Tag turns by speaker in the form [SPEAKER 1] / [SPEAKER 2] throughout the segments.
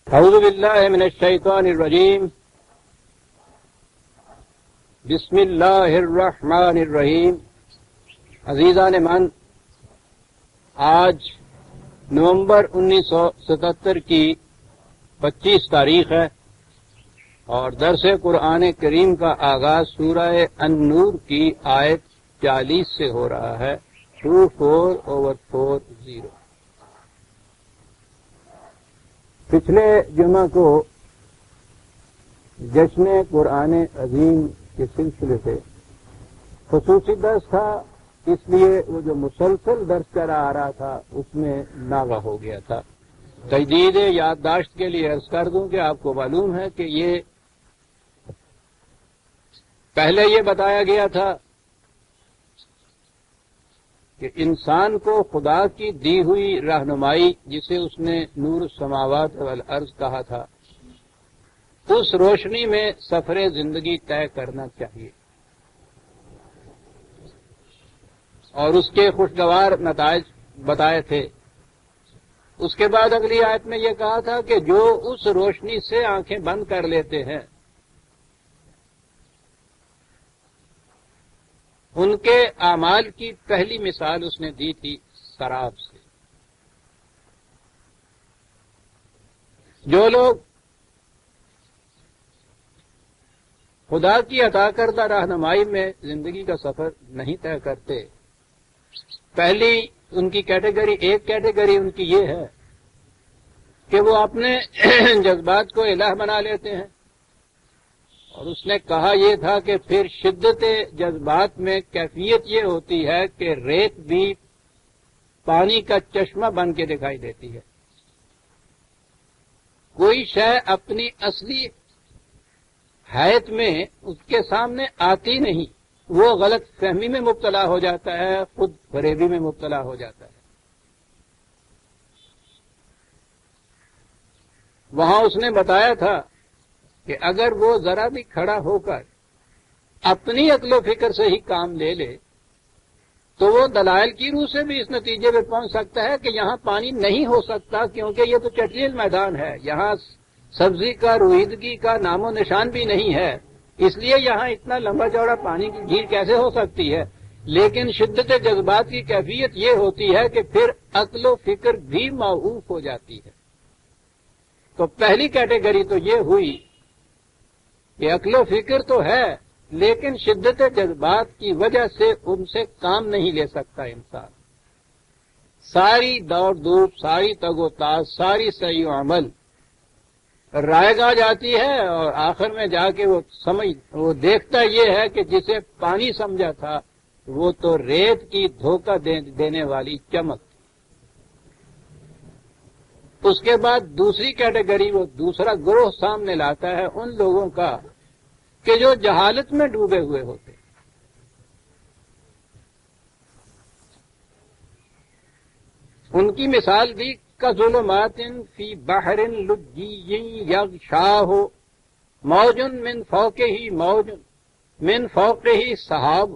[SPEAKER 1] اعوذ باللہ من الشیطان الرجیم بسم اللہ الرحمن الرحیم. عزیزان من، آج نومبر 1977 کی 25 تاریخ ہے اور درس قرآن کریم کا آغاز سورہ النور کی آیت 40 سے ہو رہا ہے. 24/40. پچھلے جمعہ کو جشن قرآن عظیم کے سلسلے سے خصوصی درس تھا، اس لیے وہ جو مسلسل درس چلا آ رہا تھا اس میں ناغہ ہو گیا تھا. تجدید یادداشت کے لیے عرض کر دوں کہ آپ کو معلوم ہے کہ یہ پہلے یہ بتایا گیا تھا کہ انسان کو خدا کی دی ہوئی رہنمائی، جسے اس نے نور السماوات والارض کہا تھا، اس روشنی میں سفر زندگی طے کرنا چاہیے اور اس کے خوشگوار نتائج بتائے تھے. اس کے بعد اگلی آیت میں یہ کہا تھا کہ جو اس روشنی سے آنکھیں بند کر لیتے ہیں ان کے اعمال کی پہلی مثال اس نے دی تھی سراب سے. جو لوگ خدا کی عطا کردہ رہنمائی میں زندگی کا سفر نہیں طے کرتے، پہلی ان کی کیٹیگری، ایک کیٹیگری ان کی یہ ہے کہ وہ اپنے جذبات کو الہ بنا لیتے ہیں. اور اس نے کہا یہ تھا کہ پھر شدت جذبات میں کیفیت یہ ہوتی ہے کہ ریت بھی پانی کا چشمہ بن کے دکھائی دیتی ہے. کوئی شے اپنی اصلی حیت میں اس کے سامنے آتی نہیں، وہ غلط فہمی میں مبتلا ہو جاتا ہے، خود فریبی میں مبتلا ہو جاتا ہے. وہاں اس نے بتایا تھا کہ اگر وہ ذرا بھی کھڑا ہو کر اپنی عقل و فکر سے ہی کام لے لے تو وہ دلائل کی روح سے بھی اس نتیجے پہ پہنچ سکتا ہے کہ یہاں پانی نہیں ہو سکتا، کیونکہ یہ تو چٹیل میدان ہے، یہاں سبزی کا رویدگی کا نام و نشان بھی نہیں ہے، اس لیے یہاں اتنا لمبا چوڑا پانی کی جھیل کیسے ہو سکتی ہے. لیکن شدت جذبات کی کیفیت یہ ہوتی ہے کہ پھر عقل و فکر بھی موقوف ہو جاتی ہے. تو پہلی کیٹیگری تو یہ ہوئی کہ عقل و فکر تو ہے لیکن شدت جذبات کی وجہ سے ان سے کام نہیں لے سکتا انسان. ساری دوڑ دھوپ، ساری تگ و تاز، ساری سعی و عمل رائے گاہ جاتی ہے اور آخر میں جا کے وہ دیکھتا یہ ہے کہ جسے پانی سمجھا تھا وہ تو ریت کی دھوکہ دینے والی چمک. اس کے بعد دوسری کیٹیگری، وہ دوسرا گروہ سامنے لاتا ہے ان لوگوں کا کہ جو جہالت میں ڈوبے ہوئے ہوتے. ان کی مثال دی کظلمات فی بحر لجی یغشاہ موج من فوقہ موج من فوقہ سحاب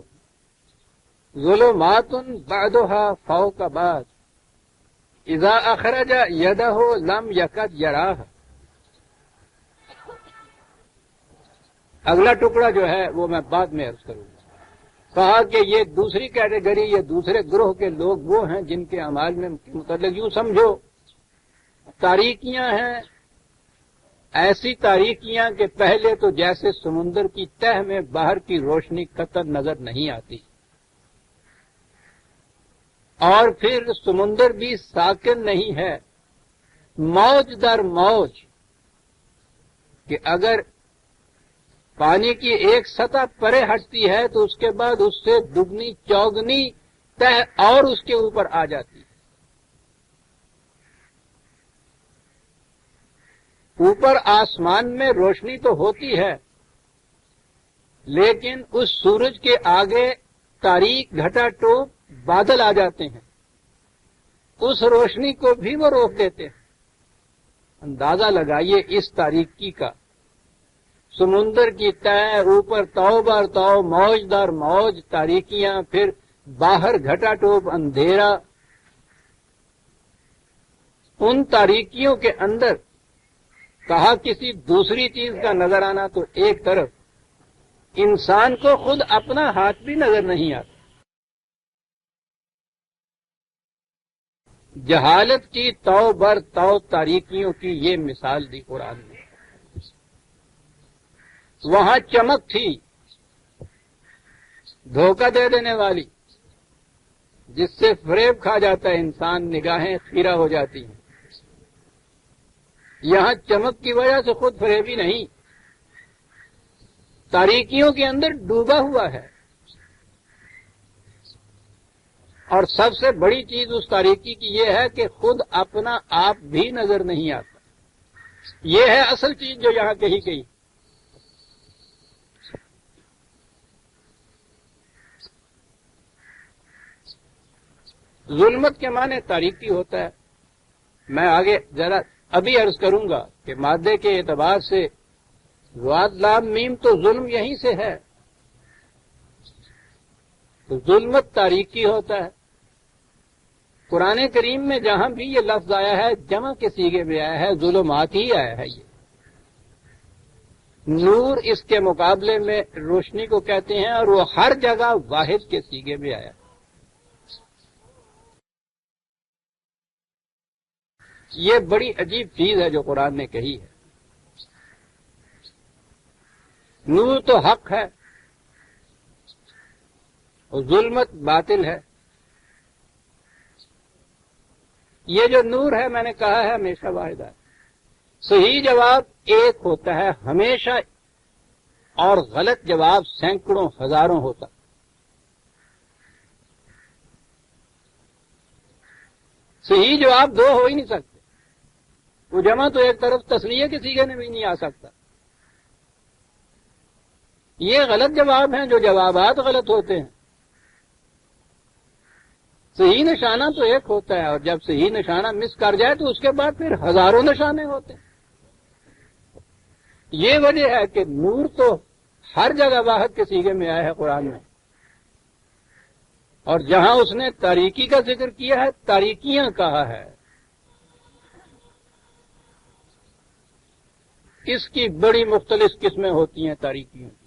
[SPEAKER 1] ظلمات بعضها فوق بعض اذا اخرج یدہ لم یکد یراہ. اگلا ٹکڑا جو ہے وہ میں بعد میں عرض کروں گا. کہا کہ یہ دوسری کیٹیگری، یہ دوسرے گروہ کے لوگ وہ ہیں جن کے اعمال میں متعلق یوں سمجھو تاریکیاں ہیں، ایسی تاریکیاں کہ پہلے تو جیسے سمندر کی تہ میں باہر کی روشنی قطر نظر نہیں آتی، اور پھر سمندر بھی ساکن نہیں ہے، موج در موج، کہ اگر پانی کی ایک سطح پرے ہٹتی ہے تو اس کے بعد اس سے دگنی چوگنی تہ اور اس کے اوپر آ جاتی ہے. اوپر آسمان میں روشنی تو ہوتی ہے لیکن اس سورج کے آگے تاریک گھٹا ٹوپ بادل آ جاتے ہیں، اس روشنی کو بھی وہ روک دیتے ہیں. اندازہ لگائیے اس تاریکی کا. سمندر کی تہ، اوپر تو بر تو، موج در موج تاریکیاں، پھر باہر گھٹا ٹوپ اندھیرا. ان تاریکیوں کے اندر کہا کسی دوسری چیز کا نظر آنا تو ایک طرف، انسان کو خود اپنا ہاتھ بھی نظر نہیں آتا۔ جہالت کی تو بر تو تاریکیوں کی یہ مثال دی قرآن نے۔ وہاں چمک تھی دھوکہ دے دینے والی، جس سے فریب کھا جاتا ہے انسان، نگاہیں خیرہ ہو جاتی ہیں۔ یہاں چمک کی وجہ سے خود فریبی نہیں، تاریکیوں کے اندر ڈوبا ہوا ہے، اور سب سے بڑی چیز اس تاریکی کی یہ ہے کہ خود اپنا آپ بھی نظر نہیں آتا۔ یہ ہے اصل چیز جو یہاں کہی گئی۔ ظلمت کے معنی تاریکی ہوتا ہے۔ میں آگے ذرا ابھی عرض کروں گا کہ مادے کے اعتبار سے ضاد لام میم تو ظلم یہیں سے ہے، تو ظلمت تاریکی ہوتا ہے۔ قرآن کریم میں جہاں بھی یہ لفظ آیا ہے جمع کے صیغے میں آیا ہے، ظلمات ہی آیا ہے۔ یہ نور اس کے مقابلے میں روشنی کو کہتے ہیں، اور وہ ہر جگہ واحد کے صیغے میں آیا۔ یہ بڑی عجیب چیز ہے جو قرآن نے کہی ہے۔ نور تو حق ہے اور ظلمت باطل ہے۔ یہ جو نور ہے میں نے کہا ہے ہمیشہ واحد ہے۔ صحیح جواب ایک ہوتا ہے ہمیشہ، اور غلط جواب سینکڑوں ہزاروں ہوتا۔ صحیح جواب دو ہو ہی نہیں سکتے، وہ جمع تو ایک طرف تسنیہ کے صیغے میں بھی نہیں آ سکتا۔ یہ غلط جواب ہیں جو جوابات غلط ہوتے ہیں۔ صحیح نشانہ تو ایک ہوتا ہے، اور جب صحیح نشانہ مس کر جائے تو اس کے بعد پھر ہزاروں نشانے ہوتے ہیں۔ یہ وجہ ہے کہ نور تو ہر جگہ واحد کے صیغے میں آیا ہے قرآن میں، اور جہاں اس نے تاریکی کا ذکر کیا ہے تاریکیاں کہا ہے۔ اس کی بڑی مختلف قسمیں ہوتی ہیں تاریکیوں کی۔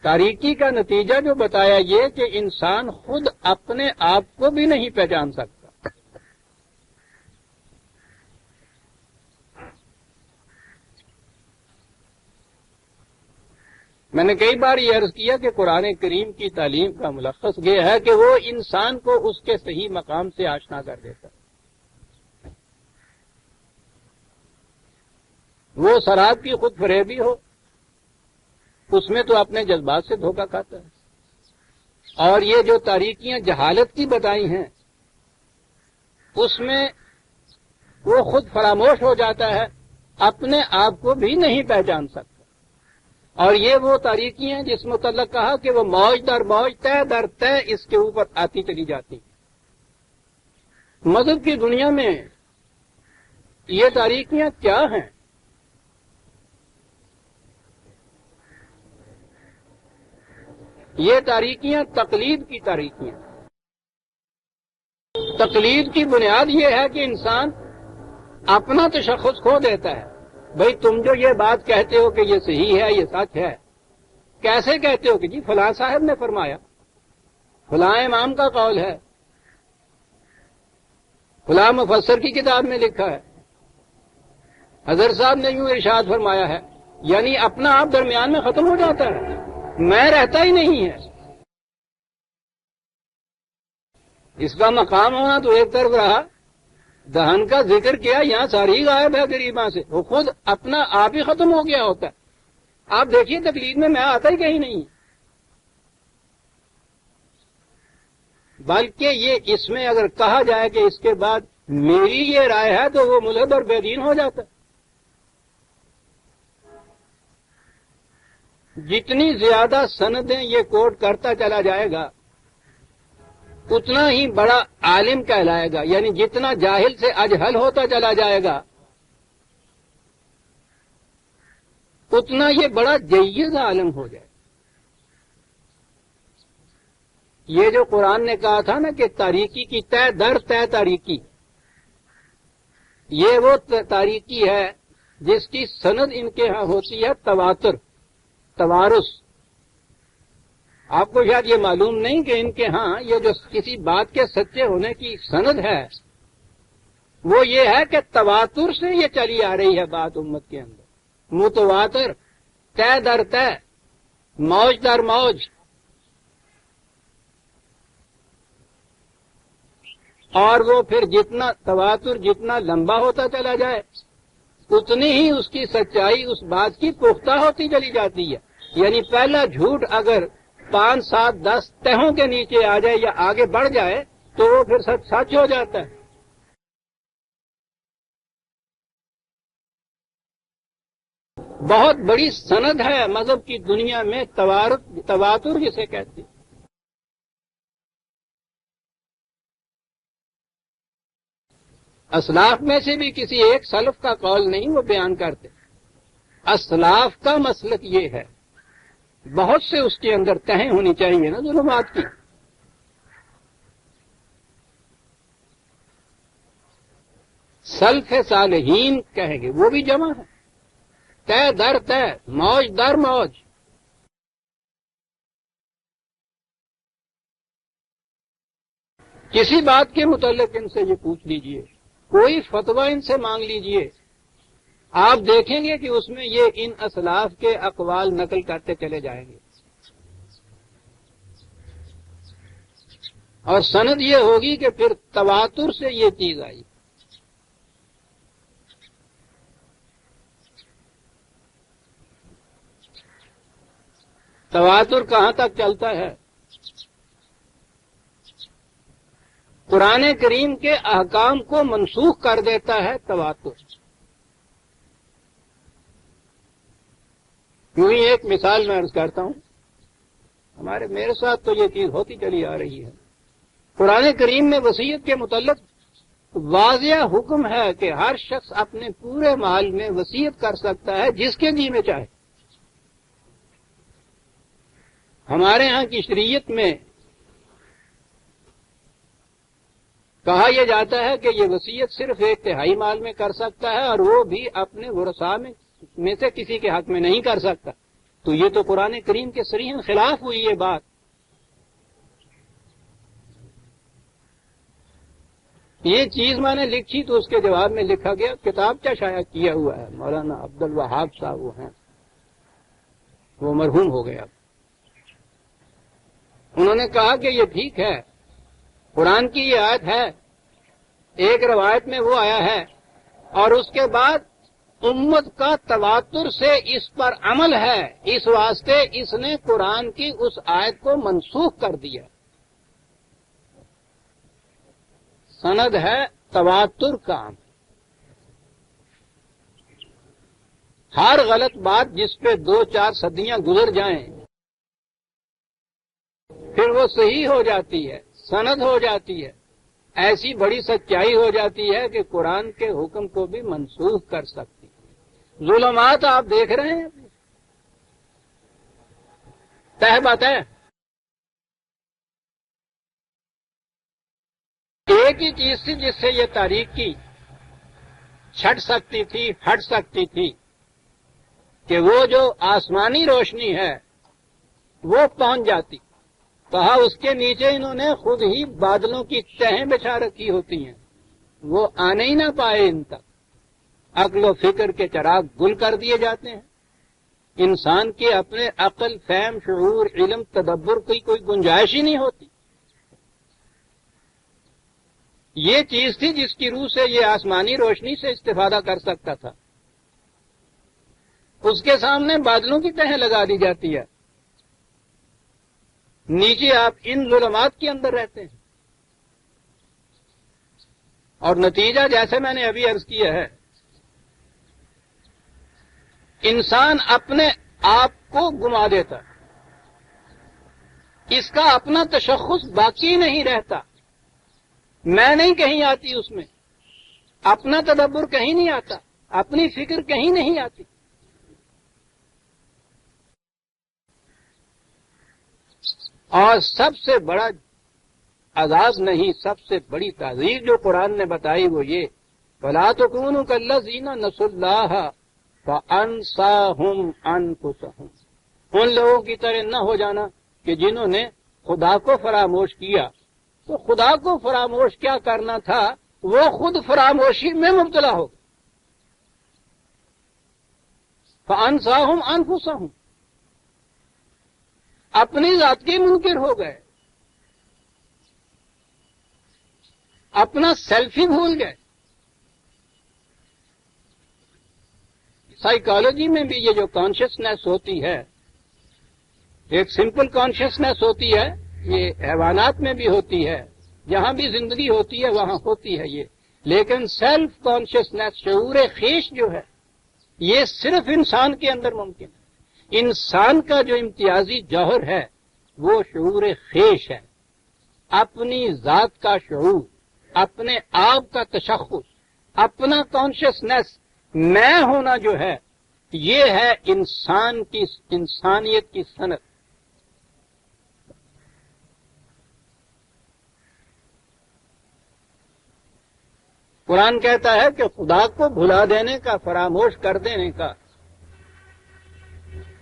[SPEAKER 1] تاریکی کا نتیجہ جو بتایا یہ کہ انسان خود اپنے آپ کو بھی نہیں پہچان سکتا۔ میں نے کئی بار یہ عرض کیا کہ قرآن کریم کی تعلیم کا ملخص یہ ہے کہ وہ انسان کو اس کے صحیح مقام سے آشنا کر دیتا ہے۔ وہ شراب کی خود فریبی ہو، اس میں تو اپنے جذبات سے دھوکہ کھاتا ہے، اور یہ جو تاریکیاں جہالت کی بتائی ہیں اس میں وہ خود فراموش ہو جاتا ہے، اپنے آپ کو بھی نہیں پہچان سکتا۔ اور یہ وہ تاریکیاں جس متعلق کہا کہ وہ موج در موج طے در طے اس کے اوپر آتی چلی جاتی۔ مذہب کی دنیا میں یہ تاریکیاں کیا ہیں؟ یہ تاریکیاں تقلید کی تاریکیاں۔ تقلید کی بنیاد یہ ہے کہ انسان اپنا تشخص کھو دیتا ہے۔ بھئی تم جو یہ بات کہتے ہو کہ یہ صحیح ہے، یہ سچ ہے، کیسے کہتے ہو کہ جی فلاں صاحب نے فرمایا، فلاں امام کا قول ہے، فلاں مفسر کی کتاب میں لکھا ہے، حضرت صاحب نے یوں ارشاد فرمایا ہے۔ یعنی اپنا آپ درمیان میں ختم ہو جاتا ہے، میں رہتا ہی نہیں ہے۔ اس کا مقام ہونا تو ایک طرف رہا، دہن کا ذکر کیا، یہاں ساری غائب ہے غریباں سے، وہ خود اپنا آپ ہی ختم ہو گیا ہوتا ہے۔ آپ دیکھیے تقلید میں آتا ہی کہیں نہیں، بلکہ یہ اس میں اگر کہا جائے کہ اس کے بعد میری یہ رائے ہے تو وہ ملحد اور بے دین ہو جاتا ہے۔ جتنی زیادہ سندیں یہ کوٹ کرتا چلا جائے گا اتنا ہی بڑا عالم کہلائے گا، یعنی جتنا جاہل سے اجہل ہوتا چلا جائے گا اتنا یہ بڑا جیز عالم ہو جائے۔ یہ جو قرآن نے کہا تھا نا کہ تاریکی کی طے در طے تاریکی، یہ وہ تاریکی ہے جس کی سند ان کے ہاں ہوتی ہے تواتر، توارث۔ آپ کو شاید یہ معلوم نہیں کہ ان کے ہاں یہ جو کسی بات کے سچے ہونے کی سند ہے وہ یہ ہے کہ تواتر سے یہ چلی آ رہی ہے بات امت کے اندر، متواتر، طے در طے، موج در موج۔ اور وہ پھر جتنا تواتر جتنا لمبا ہوتا چلا جائے اتنی ہی اس کی سچائی اس بات کی پختہ ہوتی چلی جاتی ہے۔ یعنی پہلا جھوٹ اگر 5، 7، 10 تہوں کے نیچے آ جائے یا آگے بڑھ جائے تو وہ پھر سچ ہو جاتا ہے۔ بہت بڑی سند ہے مذہب کی دنیا میں تواتر جسے کہتے ہیں۔ اسلاف میں سے بھی کسی ایک سلف کا قول نہیں وہ بیان کرتے، اسلاف کا مسلک یہ ہے، بہت سے اس کے اندر تہیں ہونی چاہیے نا ظلمات کی۔ سلف صالحین کہیں گے وہ بھی جمع ہے، طے در طے، موج در موج۔ کسی بات کے متعلق ان سے یہ پوچھ لیجئے، کوئی فتویٰ ان سے مانگ لیجئے، آپ دیکھیں گے کہ اس میں یہ ان اسلاف کے اقوال نقل کرتے چلے جائیں گے، اور سند یہ ہوگی کہ پھر تواتر سے یہ چیز آئی۔ تواتر کہاں تک چلتا ہے؟ قرآن کریم کے احکام کو منسوخ کر دیتا ہے تواتر۔ یوں ہی ایک مثال میں عرض کرتا ہوں، میرے ساتھ تو یہ چیز ہوتی چلی آ رہی ہے۔ قرآن کریم میں وصیت کے متعلق واضح حکم ہے کہ ہر شخص اپنے پورے مال میں وصیت کر سکتا ہے جس کے جی میں چاہے۔ ہمارے ہاں کی شریعت میں کہا یہ جاتا ہے کہ یہ وصیت صرف 1/3 مال میں کر سکتا ہے، اور وہ بھی اپنے ورثاء میں سے کسی کے حق میں نہیں کر سکتا۔ تو یہ تو قرآن کریم کے صریحاً خلاف ہوئی یہ بات۔ یہ چیز میں نے لکھی تو اس کے جواب میں لکھا گیا، کتاب کیا شائع کیا ہوا ہے، مولانا عبد الوہاب صاحب وہ ہیں، وہ مرحوم ہو گئے اب۔ انہوں نے کہا کہ یہ ٹھیک ہے، قرآن کی یہ آیت ہے، ایک روایت میں وہ آیا ہے، اور اس کے بعد امت کا تواتر سے اس پر عمل ہے، اس واسطے اس نے قرآن کی اس آیت کو منسوخ کر دیا۔ سند ہے تواتر کا عمل۔ ہر غلط بات جس پہ 2-4 صدیاں گزر جائیں پھر وہ صحیح ہو جاتی ہے، سند ہو جاتی ہے، ایسی بڑی سچائی ہو جاتی ہے کہ قرآن کے حکم کو بھی منسوخ کر سکتی ہے۔ ظلمات آپ دیکھ رہے ہیں، تہ بتہ ایک ہی چیز تھی جس سے یہ تاریکی چھٹ سکتی تھی، ہٹ سکتی تھی، کہ وہ جو آسمانی روشنی ہے وہ پہنچ جاتی۔ کہا اس کے نیچے انہوں نے خود ہی بادلوں کی تہیں بچھا رکھی ہوتی ہیں، وہ آنے ہی نہ پائے ان تک۔ عقل و فکر کے چراغ گل کر دیے جاتے ہیں، انسان کے اپنے عقل، فہم، شعور، علم، تدبر کی کوئی گنجائش ہی نہیں ہوتی۔ یہ چیز تھی جس کی روح سے یہ آسمانی روشنی سے استفادہ کر سکتا تھا، اس کے سامنے بادلوں کی تہیں لگا دی جاتی ہے، نیچے آپ ان ظلمات کے اندر رہتے ہیں، اور نتیجہ جیسے میں نے ابھی عرض کیا ہے، انسان اپنے آپ کو گما دیتا، اس کا اپنا تشخص باقی نہیں رہتا، میں نہیں کہیں آتی اس میں، اپنا تدبر کہیں نہیں آتا، اپنی فکر کہیں نہیں آتی۔ اور سب سے بڑا عذاب نہیں، سب سے بڑی تعزیر جو قرآن نے بتائی وہ یہ فَلَا تَكُونُوا كَالَّذِينَ نَسُوا اللَّهَ فَأَنسَاهُمْ أَنفُسَهُمْ، ان لوگوں کی طرح نہ ہو جانا کہ جنہوں نے خدا کو فراموش کیا۔ تو خدا کو فراموش کیا کرنا تھا، وہ خود فراموشی میں مبتلا ہو گئے۔ فَأَنسَاهُمْ أَنفُسَهُمْ، اپنی ذات کے منکر ہو گئے، اپنا سیلف ہی بھول گئے۔ سائیکالوجی میں بھی یہ جو کانشیسنیس ہوتی ہے، ایک سمپل کانشیسنیس ہوتی ہے، یہ حیوانات میں بھی ہوتی ہے، جہاں بھی زندگی ہوتی ہے وہاں ہوتی ہے یہ، لیکن سیلف کانشیسنیس، شعور خیش جو ہے، یہ صرف انسان کے اندر ممکن ہے۔ انسان کا جو امتیازی جوہر ہے وہ شعور خیش ہے، اپنی ذات کا شعور، اپنے آپ کا تشخص، اپنا کانشیسنیس، میں ہونا جو ہے، یہ ہے انسانیت کی صنعت۔ قرآن کہتا ہے کہ خدا کو بھلا دینے کا، فراموش کر دینے کا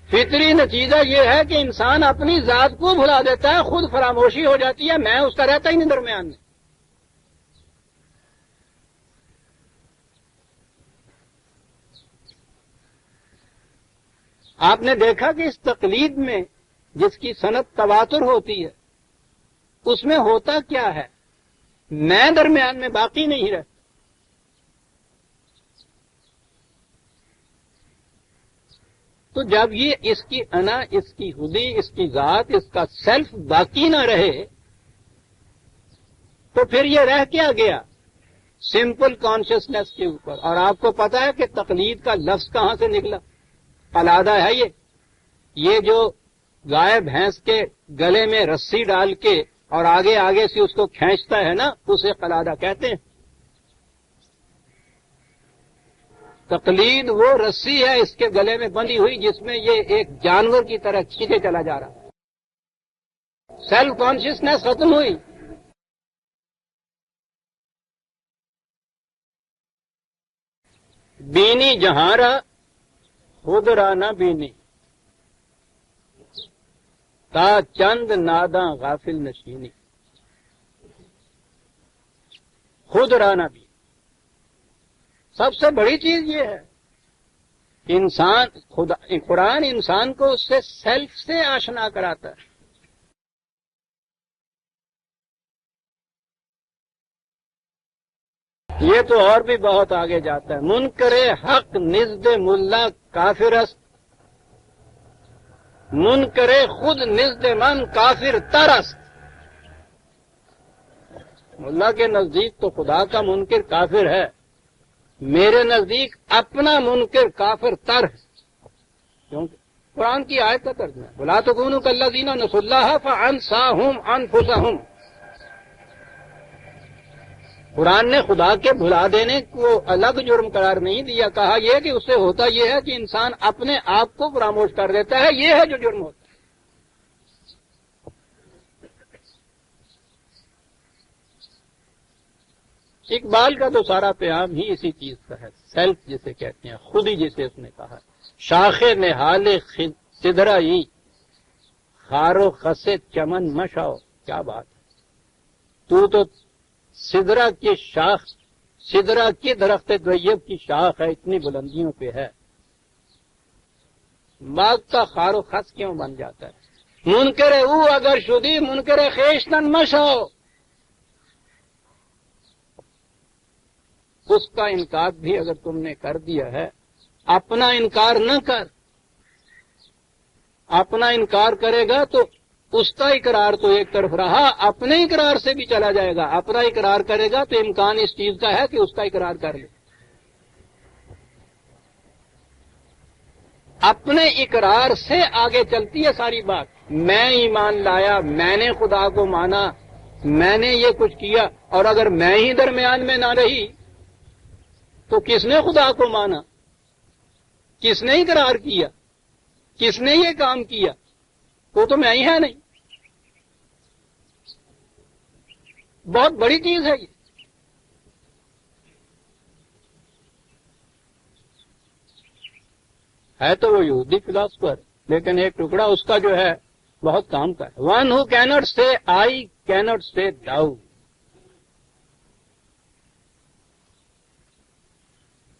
[SPEAKER 1] فطری نتیجہ یہ ہے کہ انسان اپنی ذات کو بھلا دیتا ہے، خود فراموشی ہو جاتی ہے، میں اس کا رہتا ہی نہیں درمیان میں۔ آپ نے دیکھا کہ اس تقلید میں جس کی صنعت تواتر ہوتی ہے، اس میں ہوتا کیا ہے، میں درمیان میں باقی نہیں رہتا۔ تو جب یہ اس کی انا، اس کی خودی، اس کی ذات، اس کا سیلف باقی نہ رہے تو پھر یہ رہ کیا گیا، سمپل کانشیسنیس کے اوپر۔ اور آپ کو پتا ہے کہ تقلید کا لفظ کہاں سے نکلا؟ قلادہ ہے یہ جو گائے بھینس کے گلے میں رسی ڈال کے اور آگے آگے سے اس کو کھینچتا ہے نا، اسے قلادہ کہتے ہیں۔ تقلید وہ رسی ہے اس کے گلے میں بندھی ہوئی جس میں یہ ایک جانور کی طرح کھینچے چلا جا رہا ہے۔ سیلف کانشیسنیس ختم ہوئی۔ بینی جہاں را خود را نہ بینی، تا چند ناداں غافل نشینی، خود را نہ بینی۔ سب سے بڑی چیز یہ ہے، انسان قرآن انسان کو اس سے سیلف سے آشنا کراتا ہے۔ یہ تو اور بھی بہت آگے جاتا ہے۔ منکر حق نزد ملا کافر است، منکر خود نزد من کافر تر است۔ ملا کے نزدیک تو خدا کا منکر کافر ہے، میرے نزدیک اپنا منکر کافر تر ہے، کیونکہ قرآن کی آیت کا ترجمہ ہے وَلَا تَكُونُوا كَالَّذِينَ نَسُوا اللَّهَ فَأَنسَاهُمْ أَنفُسَهُمْ۔ قرآن نے خدا کے بھلا دینے کو الگ جرم قرار نہیں دیا، کہا یہ کہ اس سے ہوتا یہ ہے کہ انسان اپنے آپ کو فراموش کر دیتا ہے، یہ ہے جو جرم ہوتا ہے۔ اقبال کا تو سارا پیغام ہی اسی چیز کا ہے، سیلف جسے کہتے ہیں، خودی جسے اس نے کہا۔ شاخ نہال سدرائی خار و خس چمن مشاؤ، کیا بات ہے، تو سدرا کی شاخ، سدرا کی درخت طیب کی شاخ ہے، اتنی بلندیوں پہ ہے، باغ کا خار و خس کیوں بن جاتا ہے؟ منکر او اگر شدی منکر خیشتن مشاؤ، اس کا انکار بھی اگر تم نے کر دیا ہے، اپنا انکار نہ کر، اپنا انکار کرے گا تو اس کا اقرار تو ایک طرف رہا، اپنے اقرار سے بھی چلا جائے گا، اپنا اقرار کرے گا تو امکان اس چیز کا ہے کہ اس کا اقرار کر لے۔ اپنے اقرار سے آگے چلتی ہے ساری بات۔ میں ایمان لایا، میں نے خدا کو مانا، میں نے یہ کچھ کیا، اور اگر میں ہی درمیان میں نہ رہی تو کس نے خدا کو مانا، کس نے اقرار کیا، کس نے یہ کام کیا؟ وہ تو میں ہی ہے نہیں۔ بہت بڑی چیز ہے یہ. ہے تو وہ یہودی فلاسفر، لیکن ایک ٹکڑا اس کا جو ہے بہت کام کا ہے. ون ہو کینٹ سے آئی کینٹ سے داؤ.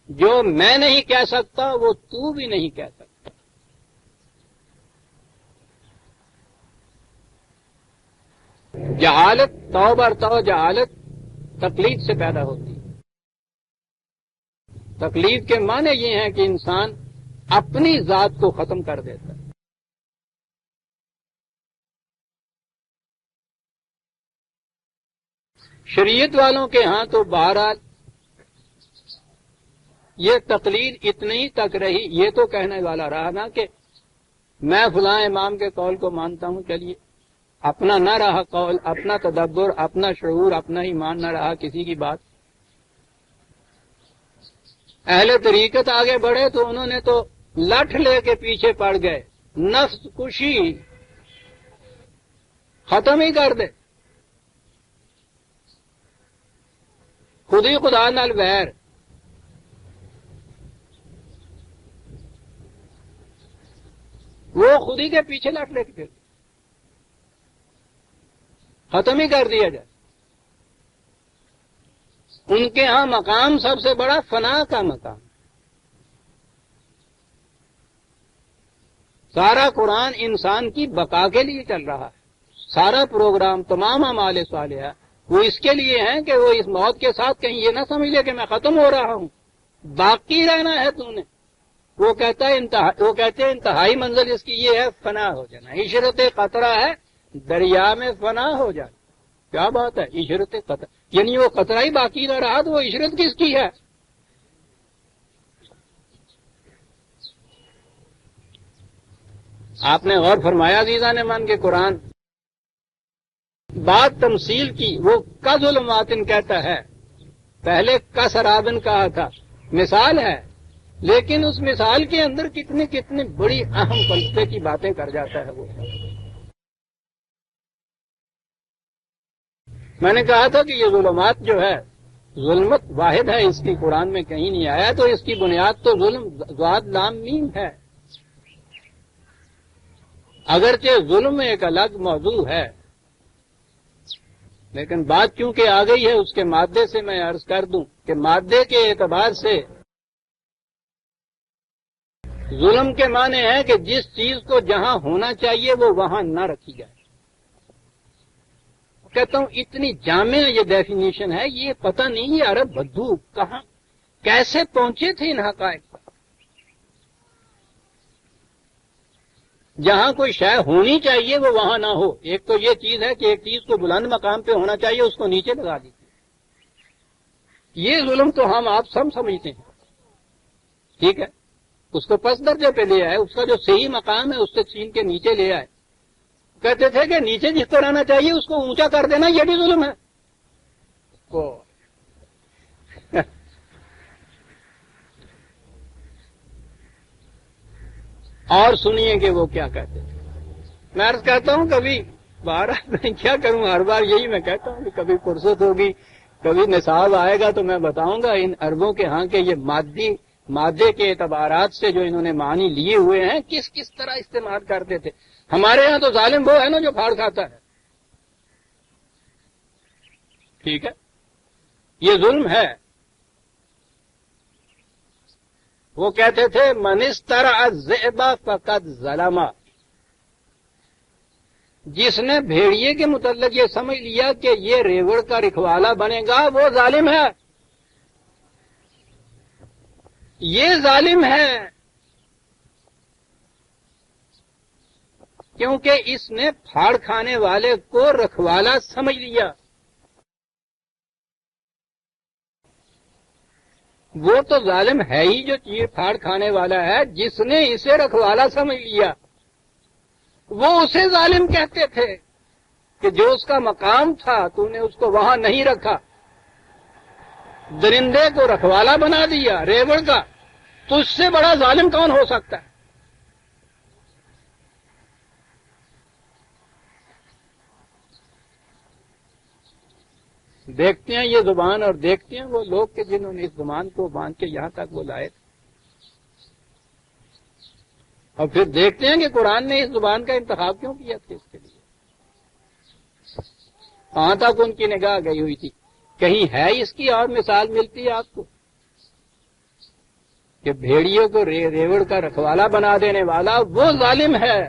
[SPEAKER 1] جو میں نہیں کہہ سکتا وہ تو بھی نہیں کہہ سکتا. جہالت تو بر تو جہالت تکلیف سے پیدا ہوتی ہے. تکلیف کے معنی یہ ہیں کہ انسان اپنی ذات کو ختم کر دیتا ہے. شریعت والوں کے ہاں تو بہرحال یہ تقلید اتنی تک رہی، یہ تو کہنے والا رہا نا کہ میں فلاں امام کے قول کو مانتا ہوں، چلیے. اپنا نہ رہا قول، اپنا تدبر، اپنا شعور، اپنا ایمان نہ رہا کسی کی بات. اہل طریقت آگے بڑھے تو انہوں نے تو لٹھ لے کے پیچھے پڑ گئے، نفس کشی ختم ہی کر دے، خودی خدا نال ویر. وہ خودی کے پیچھے لٹ لے کے پھر ختم ہی کر دیا جائے. ان کے ہاں مقام سب سے بڑا فنا کا مقام. سارا قرآن انسان کی بقا کے لیے چل رہا ہے. سارا پروگرام، تمام اعمال صالحہ وہ اس کے لیے ہیں کہ وہ اس موت کے ساتھ کہیں یہ نہ سمجھ لے کہ میں ختم ہو رہا ہوں، باقی رہنا ہے تو نے. وہ کہتے ہیں انتہائی منزل اس کی یہ ہے فنا ہو جانا. عشرت قطرہ ہے دریا میں فنا ہو جانا. کیا بات ہے، عشرت قطرہ، یعنی وہ قطرہ ہی باقی نہ رہا تو وہ عشرت کس کی ہے؟ آپ نے غور فرمایا عزیزان من کے قرآن بات تمثیل کی، وہ کا ظلماتن کہتا ہے، پہلے کا سرابن کہا تھا، مثال ہے، لیکن اس مثال کے اندر کتنی بڑی اہم فلسفے کی باتیں کر جاتا ہے وہ. میں نے کہا تھا کہ یہ ظلمات جو ہے، ظلمت واحد ہے، اس کی قرآن میں کہیں نہیں آیا، تو اس کی بنیاد تو ظلم ضاد لام میم ہے. اگرچہ ظلم ایک الگ موضوع ہے، لیکن بات چونکہ آ گئی ہے اس کے مادے سے میں عرض کر دوں کہ مادے کے اعتبار سے ظلم کے معنی ہے کہ جس چیز کو جہاں ہونا چاہیے وہ وہاں نہ رکھی جائے. کہتا ہوں اتنی جامع یہ ڈیفینیشن ہے، یہ پتہ نہیں یہ عرب بدو کہاں کیسے پہنچے تھے ان حقائق پر. جہاں کوئی شے ہونی چاہیے وہ وہاں نہ ہو. ایک تو یہ چیز ہے کہ ایک چیز کو بلند مقام پہ ہونا چاہیے اس کو نیچے لگا دیتے. یہ ظلم تو ہم آپ سب سمجھتے ہیں، ٹھیک ہے، اس کو پس درجے پہ لے آئے، اس کا جو صحیح مقام ہے اس سے چھین کے نیچے لے آئے. کہتے تھے کہ نیچے جس کو رہنا چاہیے اس کو اونچا کر دینا یہ بھی ظلم ہے. اور سنیے کہ وہ کیا کہتے تھے. میں عرض کہتا ہوں کبھی بارہ میں کیا کروں، ہر بار یہی میں کہتا ہوں کہ کبھی فرصت ہوگی، کبھی نصاب آئے گا تو میں بتاؤں گا ان عربوں کے ہاں کے یہ مادے کے اعتبارات سے جو انہوں نے معنی لیے ہوئے ہیں کس طرح استعمال کرتے تھے. ہمارے ہاں تو ظالم وہ ہے نا جو پھاڑ کھاتا ہے، ٹھیک ہے، یہ ظلم ہے. وہ کہتے تھے من استرع الذئب فقد ظلم. جس نے بھیڑیے کے متعلق یہ سمجھ لیا کہ یہ ریوڑ کا رکھوالا بنے گا وہ ظالم ہے. یہ ظالم ہے کیونکہ اس نے پھاڑ کھانے والے کو رکھوالا سمجھ لیا. وہ تو ظالم ہے ہی جو چیر پھاڑ کھانے والا ہے، جس نے اسے رکھوالا سمجھ لیا وہ اسے ظالم کہتے تھے کہ جو اس کا مقام تھا تو نے اس کو وہاں نہیں رکھا، درندے کو رکھوالا بنا دیا ریوڑ کا، تو اس سے بڑا ظالم کون ہو سکتا ہے؟ دیکھتے ہیں یہ زبان اور دیکھتے ہیں وہ لوگ کہ جنہوں نے اس زبان کو باندھ کے یہاں تک وہ لائے تھے، اور پھر دیکھتے ہیں کہ قرآن نے اس زبان کا انتخاب کیوں کیا تھا، اس کے لیے کہاں تک ان کی نگاہ گئی ہوئی تھی۔ کہیں ہے اس کی اور مثال ملتی ہے آپ کو کہ بھیڑیوں کو ریوڑ کا رکھوالا بنا دینے والا وہ ظالم ہے،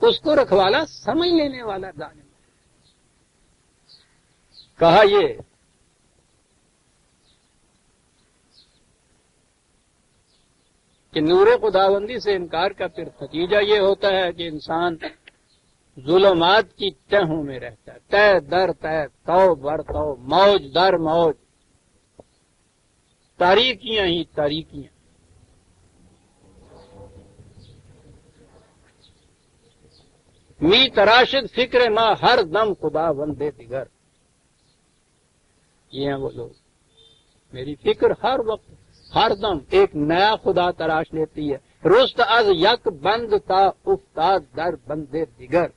[SPEAKER 1] اس کو رکھوالا سمجھ لینے والا ظالم ہے۔ کہا یہ کہ نور خداوندی سے انکار کا پھر نتیجہ یہ ہوتا ہے کہ انسان ظلمات کی تہوں میں رہتا ہے، تہ در تہ، تو بر تو، موج در موج، تاریکیاں ہی تاریکیاں۔ می تراشد فکر ماں ہر دم خدا بندے دیگر، یہ ہیں وہ لوگ، میری فکر ہر وقت ہر دم ایک نیا خدا تراش لیتی ہے۔ رست از یک بند تا افتاد در بندے دیگر،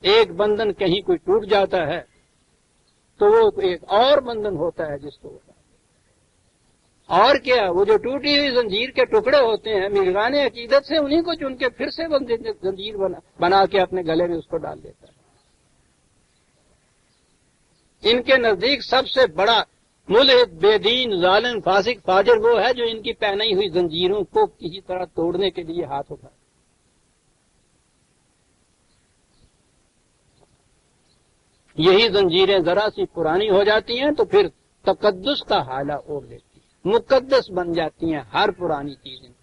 [SPEAKER 1] ایک بندھن کہیں کوئی ٹوٹ جاتا ہے تو وہ ایک اور بندھن ہوتا ہے جس کو اور کیا، وہ جو ٹوٹی ہوئی زنجیر کے ٹکڑے ہوتے ہیں مرغان عقیدت سے انہیں کو چن کے پھر سے زنجیر بنا کے اپنے گلے میں اس کو ڈال دیتا ہے۔ ان کے نزدیک سب سے بڑا ملحد، بے دین، ظالم، فاسق، فاجر وہ ہے جو ان کی پہنی ہوئی زنجیروں کو کسی طرح توڑنے کے لیے ہاتھ اٹھائے۔ یہی زنجیریں ذرا سی پرانی ہو جاتی ہیں تو پھر تقدس کا حالہ اوڑھ لیتی ہیں، مقدس بن جاتی ہیں ہر پرانی چیزیں۔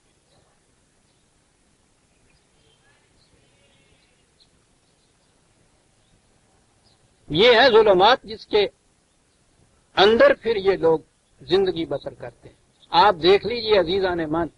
[SPEAKER 1] یہ ہے ظلمات جس کے اندر پھر یہ لوگ زندگی بسر کرتے ہیں۔ آپ دیکھ لیجئے عزیزان من،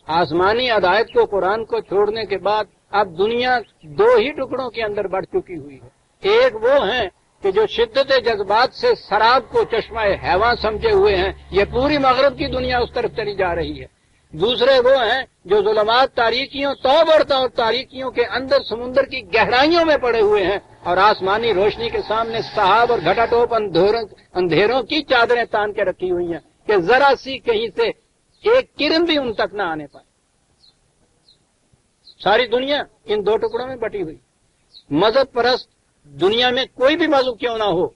[SPEAKER 1] آسمانی ہدایت کو، قرآن کو چھوڑنے کے بعد اب دنیا دو ہی ٹکڑوں کے اندر بڑھ چکی ہوئی ہے۔ ایک وہ ہیں کہ جو شدت جذبات سے شراب کو چشمہ حیوان سمجھے ہوئے ہیں، یہ پوری مغرب کی دنیا اس طرف چلی جا رہی ہے۔ دوسرے وہ ہیں جو ظلمات، تاریکیوں، توبرتا اور تاریکیوں کے اندر سمندر کی گہرائیوں میں پڑے ہوئے ہیں اور آسمانی روشنی کے سامنے صحاب اور گھٹا ٹوپ اندھیروں کی چادریں تان کے رکھی ہوئی ہیں کہ ذرا سی کہیں سے ایک کرن بھی ان تک نہ آنے پائے۔ ساری دنیا ان دو ٹکڑوں میں بٹی ہوئی۔ مذہب پرست دنیا میں کوئی بھی مذہب کیوں نہ ہو،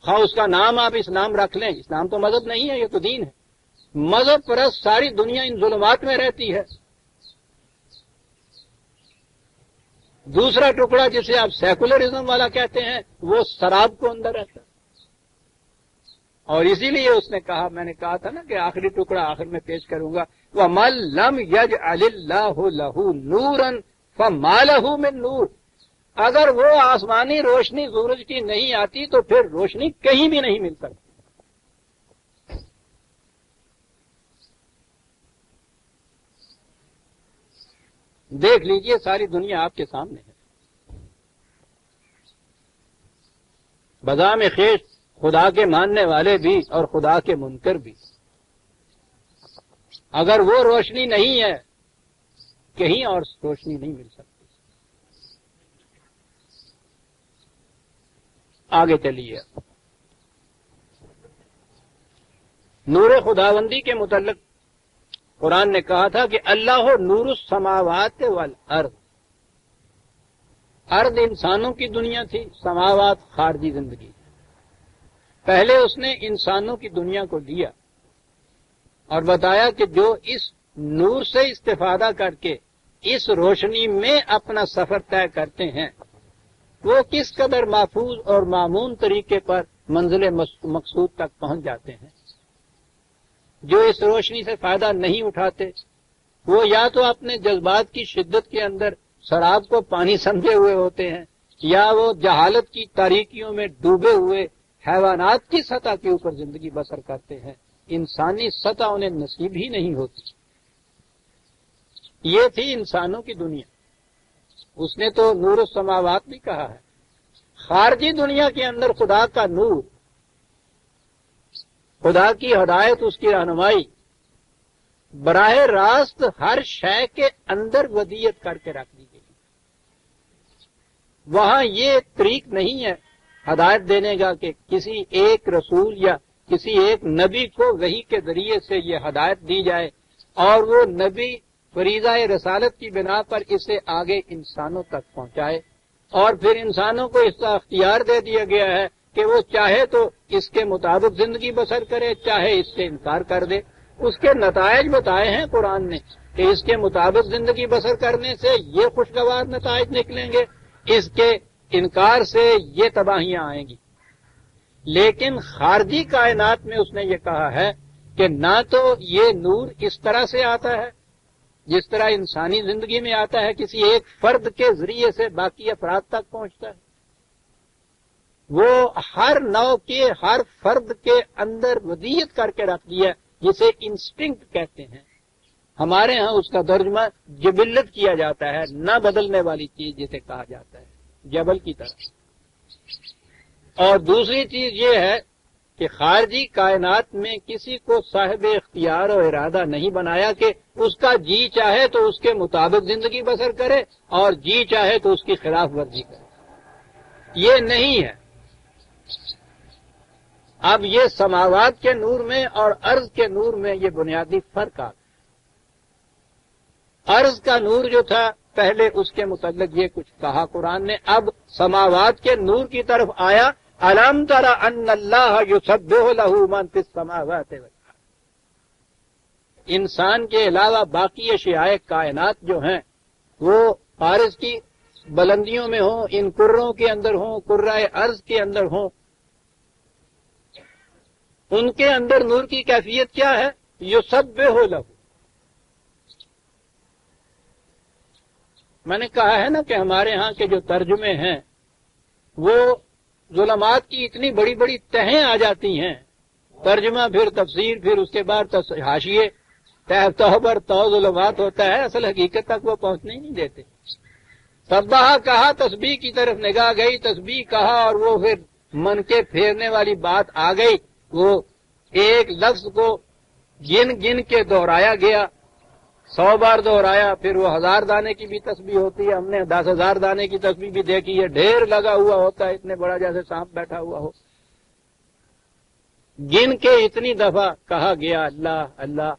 [SPEAKER 1] خواہ اس کا نام آپ اسلام رکھ لیں، اسلام تو مذہب نہیں ہے، یہ تو دین ہے۔ مذہب پرست ساری دنیا ان ظلمات میں رہتی ہے۔ دوسرا ٹکڑا جسے آپ سیکولرزم والا کہتے ہیں وہ شراب کو اندر رہتا ہے، اور اسی لیے اس نے کہا، میں نے کہا تھا نا کہ آخری ٹکڑا آخر میں پیش کروں گا، وَمَن لَّمْ يَجْعَلِ اللَّهُ لَهُ نُورًا فَمَا لَهُ مِن نُور، اگر وہ آسمانی روشنی سورج کی نہیں آتی تو پھر روشنی کہیں بھی نہیں مل سکتی۔ دیکھ لیجئے ساری دنیا آپ کے سامنے ہے، بذام خیش خدا کے ماننے والے بھی اور خدا کے منکر بھی۔ اگر وہ روشنی نہیں ہے کہیں اور روشنی نہیں مل سکتی۔ آگے چلیے، نور خداوندی کے متعلق قرآن نے کہا تھا کہ اللہ نور السماوات والارض، ارض انسانوں کی دنیا تھی، سماوات خارجی زندگی۔ پہلے اس نے انسانوں کی دنیا کو لیا اور بتایا کہ جو اس نور سے استفادہ کر کے اس روشنی میں اپنا سفر طے کرتے ہیں وہ کس قدر محفوظ اور مامون طریقے پر منزل مقصود تک پہنچ جاتے ہیں۔ جو اس روشنی سے فائدہ نہیں اٹھاتے وہ یا تو اپنے جذبات کی شدت کے اندر شراب کو پانی سمجھے ہوئے ہوتے ہیں، یا وہ جہالت کی تاریکیوں میں ڈوبے ہوئے حیوانات کی سطح کے اوپر زندگی بسر کرتے ہیں، انسانی سطح انہیں نصیب ہی نہیں ہوتی۔ یہ تھی انسانوں کی دنیا، اس نے تو نور السماوات بھی کہا ہے۔ خارجی دنیا کے اندر خدا کا نور، خدا کی ہدایت، اس کی رہنمائی براہ راست ہر شے کے اندر ودیت کر کے رکھ دی گئی۔ وہاں یہ طریق نہیں ہے ہدایت دینے کا کہ کسی ایک رسول یا کسی ایک نبی کو وحی کے ذریعے سے یہ ہدایت دی جائے اور وہ نبی فریضہ رسالت کی بنا پر اسے آگے انسانوں تک پہنچائے، اور پھر انسانوں کو اس کا اختیار دے دیا گیا ہے کہ وہ چاہے تو اس کے مطابق زندگی بسر کرے، چاہے اس سے انکار کر دے۔ اس کے نتائج بتائے ہیں قرآن نے کہ اس کے مطابق زندگی بسر کرنے سے یہ خوشگوار نتائج نکلیں گے، اس کے انکار سے یہ تباہیاں آئیں گی۔ لیکن خارجی کائنات میں اس نے یہ کہا ہے کہ نہ تو یہ نور اس طرح سے آتا ہے جس طرح انسانی زندگی میں آتا ہے، کسی ایک فرد کے ذریعے سے باقی افراد تک پہنچتا ہے، وہ ہر نوع کے ہر فرد کے اندر ودیت کر کے رکھ دیا جسے انسٹنکٹ کہتے ہیں، ہمارے ہاں اس کا ترجمہ جبلت کیا جاتا ہے، نہ بدلنے والی چیز جسے کہا جاتا ہے، جبل کی طرح۔ اور دوسری چیز یہ ہے کہ خارجی کائنات میں کسی کو صاحب اختیار و ارادہ نہیں بنایا کہ اس کا جی چاہے تو اس کے مطابق زندگی بسر کرے اور جی چاہے تو اس کی خلاف ورزی کرے، یہ نہیں ہے۔ اب یہ سماوات کے نور میں اور ارض کے نور میں یہ بنیادی فرق آ گیا۔ ارض کا نور جو تھا پہلے اس کے متعلق یہ کچھ کہا قرآن نے، اب سماوات کے نور کی طرف آیا، الم تر ان اللہ یسبح لہ من فی السماوات والارض۔ انسان کے علاوہ باقی اشیاء کائنات جو ہیں وہ عارض کی بلندیوں میں ہوں، ان کروں کے اندر ہوں، کرۂ ارض کے اندر ہوں، ان کے اندر نور کی کیفیت کیا ہے؟ یسبح لہ۔ میں نے کہا ہے نا کہ ہمارے ہاں کے جو ترجمے ہیں وہ ظلمات کی اتنی بڑی بڑی تہیں آ جاتی ہیں، ترجمہ پھر تفسیر پھر اس کے بعد حاشیے، تہ پر تو ظلمات ہوتا ہے، اصل حقیقت تک وہ پہنچنے ہی نہیں دیتے۔ سبحہ کہا، تسبیح کی طرف نگاہ گئی، تسبیح کہا اور وہ پھر من کے پھیرنے والی بات آ گئی، وہ ایک لفظ کو گن گن کے دہرایا گیا، 100 بار دہرایا، پھر وہ 1000 دانے کی بھی تسبیح ہوتی ہے، ہم نے 10,000 دانے کی تسبیح بھی دیکھی ہے، ڈھیر لگا ہوا ہوتا ہے، اتنے بڑا جیسے سانپ بیٹھا ہوا ہو، گن کے اتنی دفعہ کہا گیا اللہ اللہ۔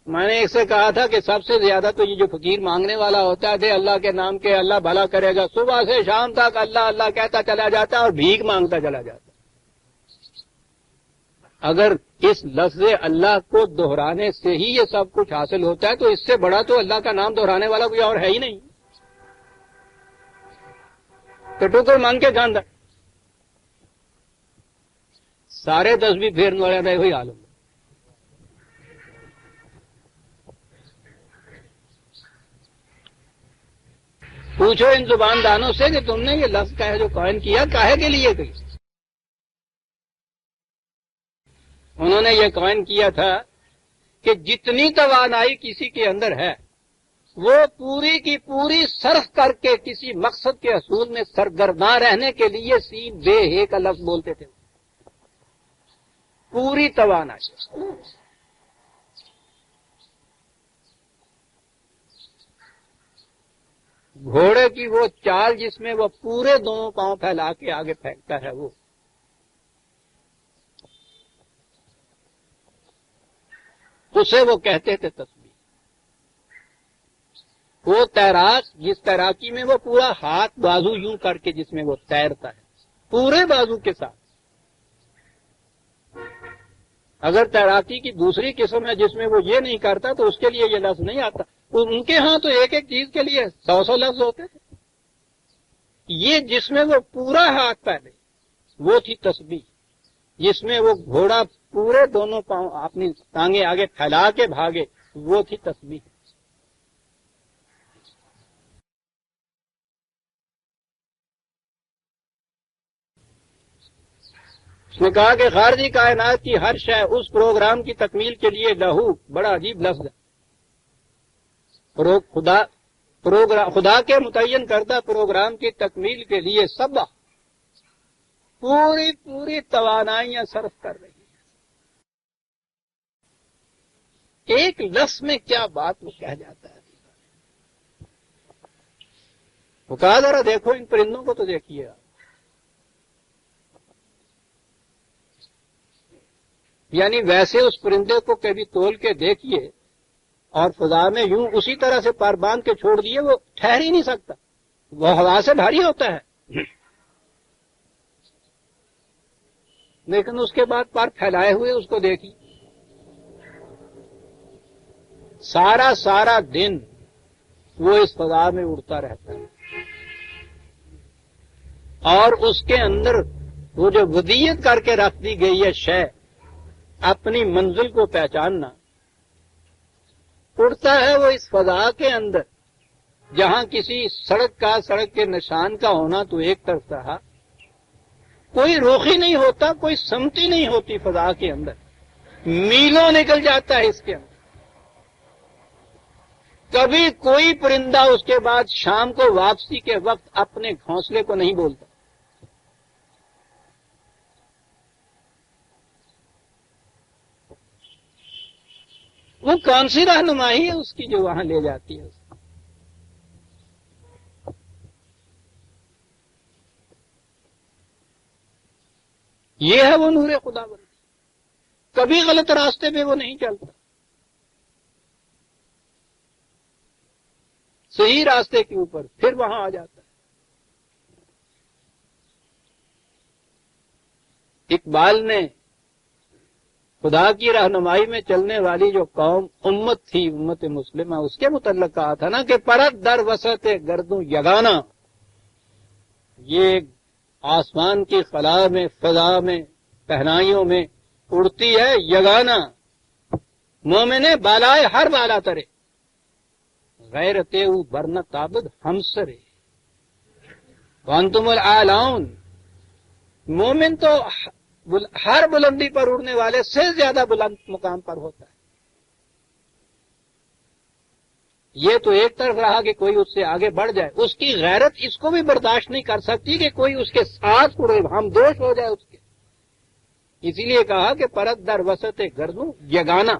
[SPEAKER 1] میں نے ایک سے کہا تھا کہ سب سے زیادہ تو یہ جو فقیر مانگنے والا ہوتا ہے دے اللہ کے نام کے اللہ بھلا کرے گا، صبح سے شام تک اللہ اللہ کہتا چلا جاتا ہے اور بھیک مانگتا چلا جاتا ہے۔ اگر اس لفظ اللہ کو دہرانے سے ہی یہ سب کچھ حاصل ہوتا ہے تو اس سے بڑا تو اللہ کا نام دہرانے والا کوئی اور ہے ہی نہیں۔ تو ٹوکر مانگ کے کھاندہ سارے تسبیح پھیرنے والے تھے، وہی حال ہو۔ پوچھو ان زباندانوں سے کہ تم نے یہ لفظ کا ہے جو قائم کیا کاہے کے لیے گئی؟ انہوں نے یہ قائم کیا تھا کہ جتنی توانائی کسی کے اندر ہے وہ پوری کی پوری صرف کر کے کسی مقصد کے حصول میں سرگرداں رہنے کے لیے سی بے ہے کا لفظ بولتے تھے، پوری توانائی۔ گھوڑے کی وہ چال جس میں وہ پورے دونوں پاؤں پھیلا کے آگے پھینکتا ہے، وہ اسے وہ کہتے تھے تسبیح۔ وہ تیراک جس تیراکی میں وہ پورا ہاتھ بازو یوں کر کے جس میں وہ تیرتا ہے پورے بازو کے ساتھ، اگر تیراکی کی دوسری قسم ہے جس میں وہ یہ نہیں کرتا تو اس کے لیے یہ لفظ نہیں آتا۔ ان کے ہاں تو ایک ایک چیز کے لیے 100 لفظ ہوتے تھے، یہ جس میں وہ پورا ہاتھ پہلے وہ تھی تسبیح، جس میں وہ گھوڑا پورے دونوں پاؤں اپنی ٹانگیں آگے پھیلا کے بھاگے، وہ تھی تسبیح۔ اس نے کہا کہ خارجی کائنات کی ہر شے اس پروگرام کی تکمیل کے لیے لہو، بڑا عجیب لفظ ہے، خدا کے متعین کردہ پروگرام کی تکمیل کے لیے سب پوری پوری توانائیاں صرف کر رہی ہیں۔ ایک لفظ میں کیا بات وہ کہہ جاتا ہے۔ وہ کہا ذرا دیکھو ان پرندوں کو تو دیکھیے آپ، یعنی ویسے اس پرندے کو کبھی تول کے دیکھیے اور فضا میں یوں اسی طرح سے پر باندھ کے چھوڑ دیے، وہ ٹھہر ہی نہیں سکتا، وہ ہوا سے بھاری ہوتا ہے، لیکن اس کے بعد پر پھیلائے ہوئے اس کو دیکھیے، سارا دن وہ اس فضا میں اڑتا رہتا ہے، اور اس کے اندر وہ جو ودیت کر کے رکھ دی گئی ہے شے، اپنی منزل کو پہچاننا، اڑتا ہے وہ اس فضا کے اندر، جہاں کسی سڑک کے نشان کا ہونا تو ایک طرف رہا، کوئی روخی نہیں ہوتا، کوئی سمتی نہیں ہوتی فضا کے اندر، میلوں نکل جاتا ہے اس کے اندر، کبھی کوئی پرندہ اس کے بعد شام کو واپسی کے وقت اپنے گھونسلے کو نہیں بولتا، وہ کون سی رہنمائی ہے اس کی جو وہاں لے جاتی ہے اس کو؟ یہ ہے وہ نور خدا بندی، کبھی غلط راستے پہ وہ نہیں چلتا، صحیح راستے کے اوپر پھر وہاں آ جاتا ہے۔ اقبال نے خدا کی رہنمائی میں چلنے والی جو قوم امت تھی، امت مسلمہ، اس کے متعلق کہا تھا نا کہ پرت در وسط گردوں یگانا، یہ آسمان کی خلا میں، فضا میں، پہنائیوں میں اڑتی ہے یگانا، مومن بالائے ہر بالا ترے، غیرتے او برنہ تابد ہمسرے وانتم العالون، مومن تو ہر بلندی پر اڑنے والے سے زیادہ بلند مقام پر ہوتا ہے۔ یہ تو ایک طرف رہا کہ کوئی اس سے آگے بڑھ جائے، اس کی غیرت اس کو بھی برداشت نہیں کر سکتی کہ کوئی اس کے ساتھ اڑے، ہم دوش ہو جائے اس کے، اسی لیے کہا کہ پرت در وسط گردوں یگانا،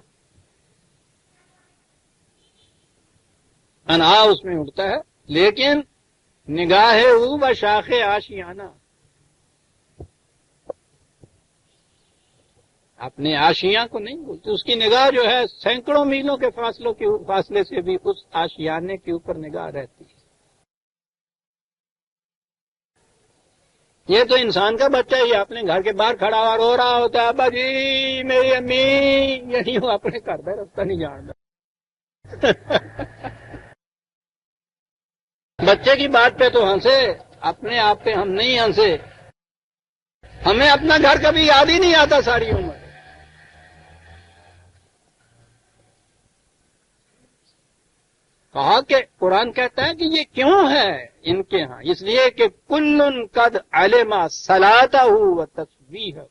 [SPEAKER 1] انہا اس میں اڑتا ہے، لیکن نگاہ او بشاخ آشیانہ، اپنے آشیاں کو نہیں بولتی، اس کی نگاہ جو ہے سینکڑوں میلوں کے فاصلے سے بھی اس آشیانے کے اوپر نگاہ رہتی ہے۔ یہ تو انسان کا بچہ ہی اپنے گھر کے باہر کھڑا ہوا رو رہا ہوتا ہے، ابا جی میری امی، یعنی وہ اپنے گھر میں رستہ نہیں جانتا۔ بچے کی بات پہ تو ہنسے، اپنے آپ پہ ہم نہیں ہنسے، ہمیں اپنا گھر کبھی یاد ہی نہیں آتا ساری عمر۔ کہا کہ قرآن کہتا ہے کہ یہ کیوں ہے ان کے ہاں، اس لیے کہ کل قد علم صلاتہ و تسبیحہ،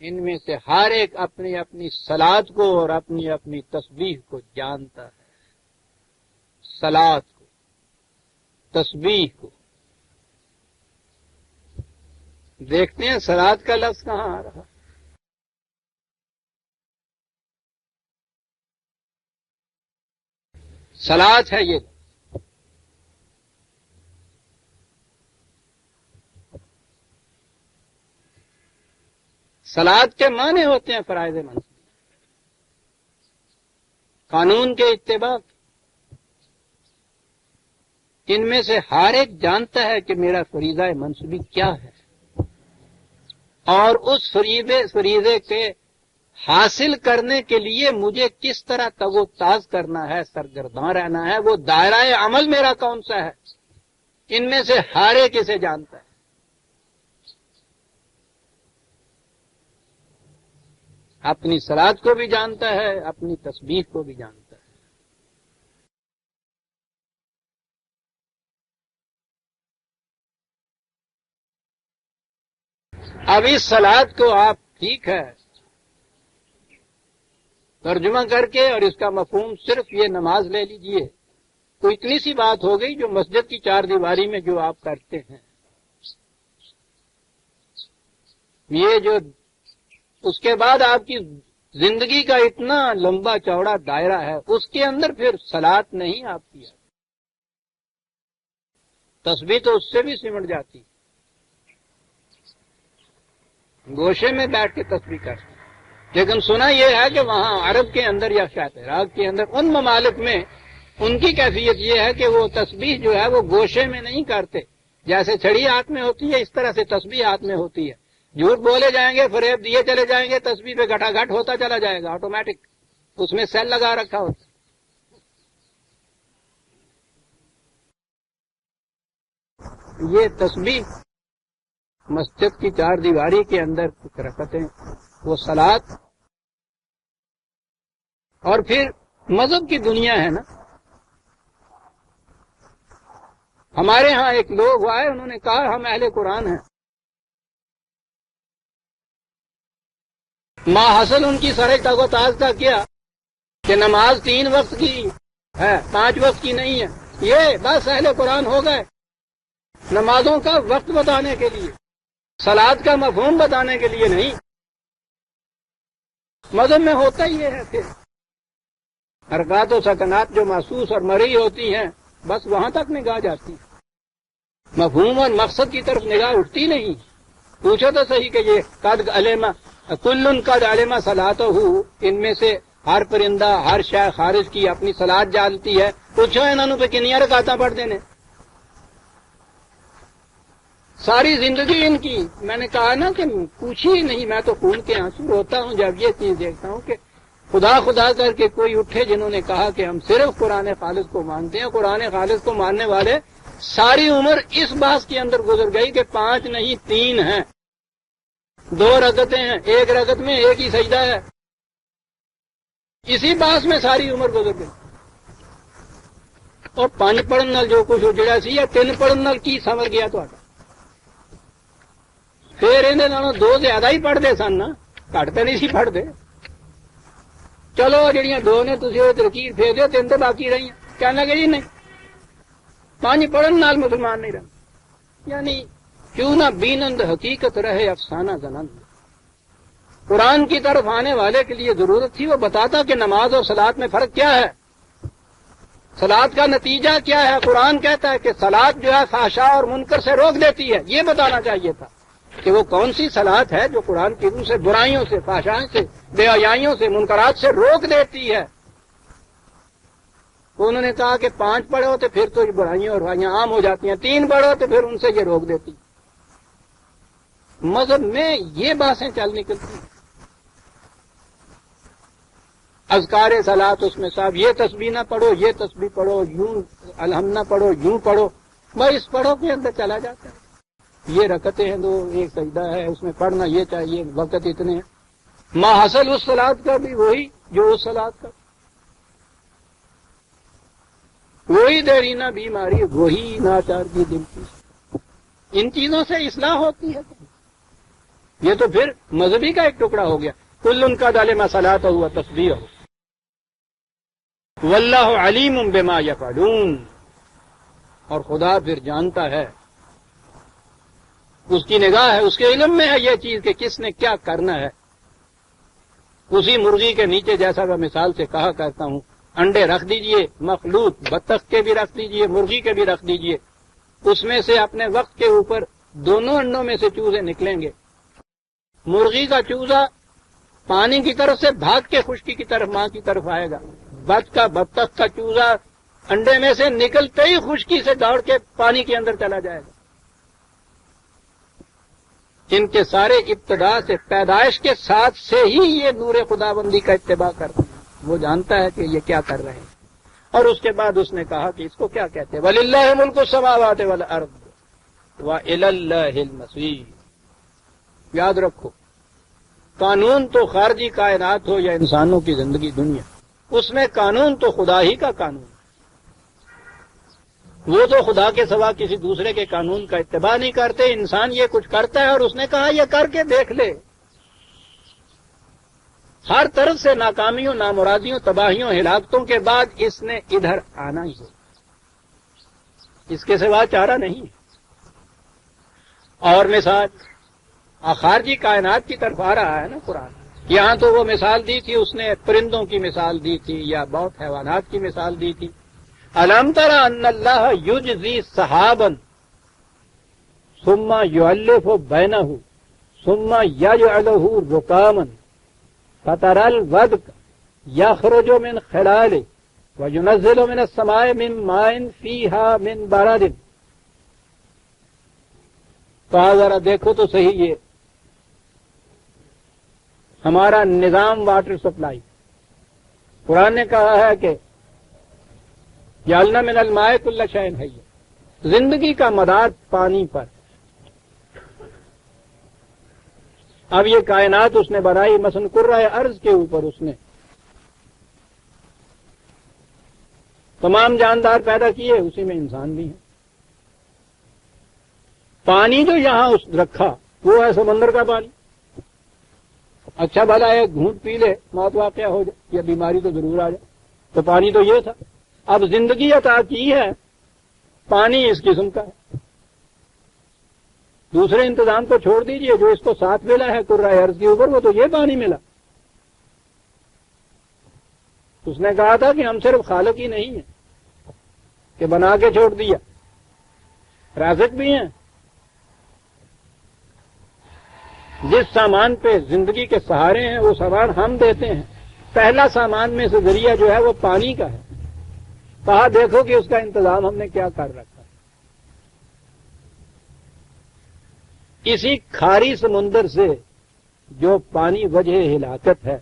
[SPEAKER 1] ان میں سے ہر ایک اپنی اپنی صلات کو اور اپنی اپنی تسبیح کو جانتا ہے، صلات کو، تسبیح کو۔ دیکھتے ہیں صلات کا لفظ کہاں آ رہا، صلات ہے یہ، صلات کے معنی ہوتے ہیں فرائض منصب، قانون کے اتباع، ان میں سے ہر ایک جانتا ہے کہ میرا فریضہ منصبی کیا ہے، اور اس فریضے کے حاصل کرنے کے لیے مجھے کس طرح تگ و تاز کرنا ہے، سرگرداں رہنا ہے، وہ دائرہ عمل میرا کون سا ہے، ان میں سے ہر ایک اسے جانتا ہے۔ اپنی صلات کو بھی جانتا ہے، اپنی تسبیح کو بھی جانتا ہے۔ اب اس صلات کو آپ ٹھیک ہے ترجمہ کر کے اور اس کا مفہوم صرف یہ نماز لے لیجئے، تو اتنی سی بات ہو گئی جو مسجد کی چار دیواری میں جو آپ کرتے ہیں، یہ جو اس کے بعد آپ کی زندگی کا اتنا لمبا چوڑا دائرہ ہے، اس کے اندر پھر صلات نہیں آپ کی، تسبیح تو اس سے بھی سمٹ جاتی، گوشے میں بیٹھ کے تسبیح کرتے، لیکن سنا یہ ہے کہ وہاں عرب کے اندر یا شاید عراق کے اندر ان ممالک میں ان کی کیفیت یہ ہے کہ وہ تسبیح جو ہے وہ گوشے میں نہیں کرتے، جیسے چھڑی ہاتھ میں ہوتی ہے اس طرح سے تسبیح ہاتھ میں ہوتی ہے. جھوٹ بولے جائیں گے، فریب دیے چلے جائیں گے، تسبیح پہ گھٹا گھٹ ہوتا چلا جائے گا آٹومیٹک، اس میں سیل لگا رکھا ہوتا. یہ تسبیح مسجد کی چار دیواری کے اندر کچھ رکعتیں، وہ صلاۃ. اور پھر مذہب کی دنیا ہے نا. ہمارے ہاں ایک لوگ آئے، انہوں نے کہا ہم اہل قرآن ہیں. ما حاصل ان کی سر تگ و تاز کا کیا کہ نماز 3 وقت کی ہے، 5 وقت کی نہیں ہے. یہ بس اہل قرآن ہو گئے. نمازوں کا وقت بتانے کے لیے، صلاۃ کا مفہوم بتانے کے لیے نہیں. مذہب میں ہوتا ہی یہ ہے کہ حرکات و سکنات جو محسوس اور مرئی ہوتی ہیں بس وہاں تک نگاہ جاتی، مفہوم اور مقصد کی طرف نگاہ اٹھتی نہیں. پوچھو تو صحیح کہ یہ قد علما کل قد علما صلاتہ، ان میں سے ہر پرندہ ہر شے خارج کی اپنی صلاۃ جانتی ہے. پوچھو انہوں پہ کنیاں رکعتاں پڑھ دینے، ساری زندگی ان کی. میں نے کہا نا کہ پوچھی نہیں، میں تو خون کے آنسو روتا ہوں جب یہ چیز دیکھتا ہوں کہ خدا خدا کر کے کوئی اٹھے جنہوں نے کہا کہ ہم صرف قرآن خالص کو مانتے ہیں. قرآن خالص کو ماننے والے ساری عمر اس بحث کے اندر گزر گئی کہ 5 نہیں 3 ہیں، 2 رکعتیں ہیں، 1 رکعت میں 1 ہی سجدہ ہے. اسی بحث میں ساری عمر گزر گئی. اور 5 پڑھن نال جو کچھ اجڑا سی یا 3 پڑھن نال کی سمجھ گیا تو پھر انہیں نالوں 2 زیادہ ہی پڑھتے سن نا، گھٹ تو نہیں سی پڑھتے. چلو جہاں 2 نے تھی وہ ترکیب پھیر دو، 3 تو باقی رہی ہیں. کہنے لگے جی نہیں، 5 پڑھن نال مسلمان نہیں رہے. یعنی کیوں نہ بینند حقیقت رہے افسانہ زنند. قرآن کی طرف آنے والے کے لیے ضرورت تھی وہ بتاتا کہ نماز اور صلاۃ میں فرق کیا ہے، صلاۃ کا نتیجہ کیا ہے. قرآن کہتا ہے کہ صلاۃ جو ہے فحشاء اور منکر سے روک دیتی ہے. یہ بتانا چاہیے تھا کہ وہ کون سی صلاۃ ہے جو قرآن کی روح سے برائیوں سے، فحشاء سے، بے حیائیوں سے، منکرات سے روک دیتی ہے. انہوں نے کہا کہ 5 پڑھو تو پھر تو برائیاں اور برائیاں عام ہو جاتی ہیں، 3 پڑھو تو پھر ان سے یہ روک دیتی. مذہب میں یہ باتیں چل نکلتی ہیں. اذکار صلاۃ اس میں صاحب یہ تسبیح نہ پڑھو، یہ تسبیح پڑھو، یوں الحمد نہ پڑھو، یوں پڑھو. بھائی اس پڑھو کے اندر چلا جاتا ہے. یہ رکعتیں ہیں 2، 1 سجدہ ہے، اس میں پڑھنا یہ چاہیے، وقت اتنے ہیں. ما حاصل اس صلاۃ کا بھی وہی جو اس صلاۃ کا، وہی دیرینہ بیماری، وہی ناچار کی دل کی. ان چیزوں سے اصلاح ہوتی ہے. یہ تو پھر مذہبی کا ایک ٹکڑا ہو گیا. کل ان کا ظالم صلاۃ ہوا تسبیح ہو واللہ علیم بما یفعلون. اور خدا پھر جانتا ہے، اس کی نگاہ ہے، اس کے علم میں ہے یہ چیز کہ کس نے کیا کرنا ہے. اسی مرغی کے نیچے جیسا میں مثال سے کہا کرتا ہوں، انڈے رکھ دیجئے، مخلوط بطخ کے بھی رکھ دیجئے، مرغی کے بھی رکھ دیجئے. اس میں سے اپنے وقت کے اوپر دونوں انڈوں میں سے چوزے نکلیں گے. مرغی کا چوزا پانی کی طرف سے بھاگ کے خشکی کی طرف ماں کی طرف آئے گا. بطخ کا چوزا انڈے میں سے نکلتے ہی خشکی سے دوڑ کے پانی کے اندر چلا جائے گا. ان کے سارے ابتدا سے، پیدائش کے ساتھ سے ہی یہ نور خداوندی کا اتباع کرتے ہیں. وہ جانتا ہے کہ یہ کیا کر رہے ہیں. اور اس کے بعد اس نے کہا کہ اس کو کیا کہتے ہیں، وَلِلَّهِ مُلْكُ السَّمَاوَاتِ وَالْأَرْضِ وَإِلَى اللَّهِ الْمَصِيرُ. یاد رکھو، قانون تو خارجی کائنات ہو یا انسانوں کی زندگی دنیا، اس میں قانون تو خدا ہی کا قانون. وہ تو خدا کے سوا کسی دوسرے کے قانون کا اتباع نہیں کرتے. انسان یہ کچھ کرتا ہے اور اس نے کہا یہ کر کے دیکھ لے. ہر طرف سے ناکامیوں، نامرادیوں، تباہیوں، ہلاکتوں کے بعد اس نے ادھر آنا ہی ہو، اس کے سوا چارہ نہیں. اور مثال خارجی کائنات کی طرف آ رہا ہے نا قرآن. یہاں تو وہ مثال دی تھی اس نے، پرندوں کی مثال دی تھی یا بہت حیوانات کی مثال دی تھی. الم تر ان اللہ یجزی سحابا ثم یؤلف بینہ ثم یجعلہ رکاما فترى الودق يخرج من خلاله وينزل من السماء من ماء فيها من برد. کہا ذرا دیکھو تو صحیح یہ ہمارا نظام واٹر سپلائی. قرآن نے کہا ہے کہ جعلنا من الماء كل شيء حي، زندگی کا مدار پانی پر. اب یہ کائنات اس نے بنائی مثلا کرۂ ارض کے اوپر، اس نے تمام جاندار پیدا کیے، اسی میں انسان بھی ہیں. پانی جو یہاں اس رکھا وہ ہے سمندر کا پانی. اچھا بھلا ایک گھونٹ پی لے موت واقعہ ہو جائے یا بیماری تو ضرور آ جائے، تو پانی تو یہ تھا. اب زندگی عطا کی ہے، پانی اس قسم کا ہے. دوسرے انتظام کو چھوڑ دیجئے، جو اس کو ساتھ ملا ہے کرۂ ارض کے اوپر وہ تو یہ پانی ملا. اس نے کہا تھا کہ ہم صرف خالق ہی نہیں ہیں کہ بنا کے چھوڑ دیا، رازق بھی ہیں. جس سامان پہ زندگی کے سہارے ہیں وہ سامان ہم دیتے ہیں. پہلا سامان میں سے ذریعہ جو ہے وہ پانی کا ہے. کہا دیکھو کہ اس کا انتظام ہم نے کیا کر رکھا. اسی کھاری سمندر سے جو پانی وجہ ہلاکت ہے،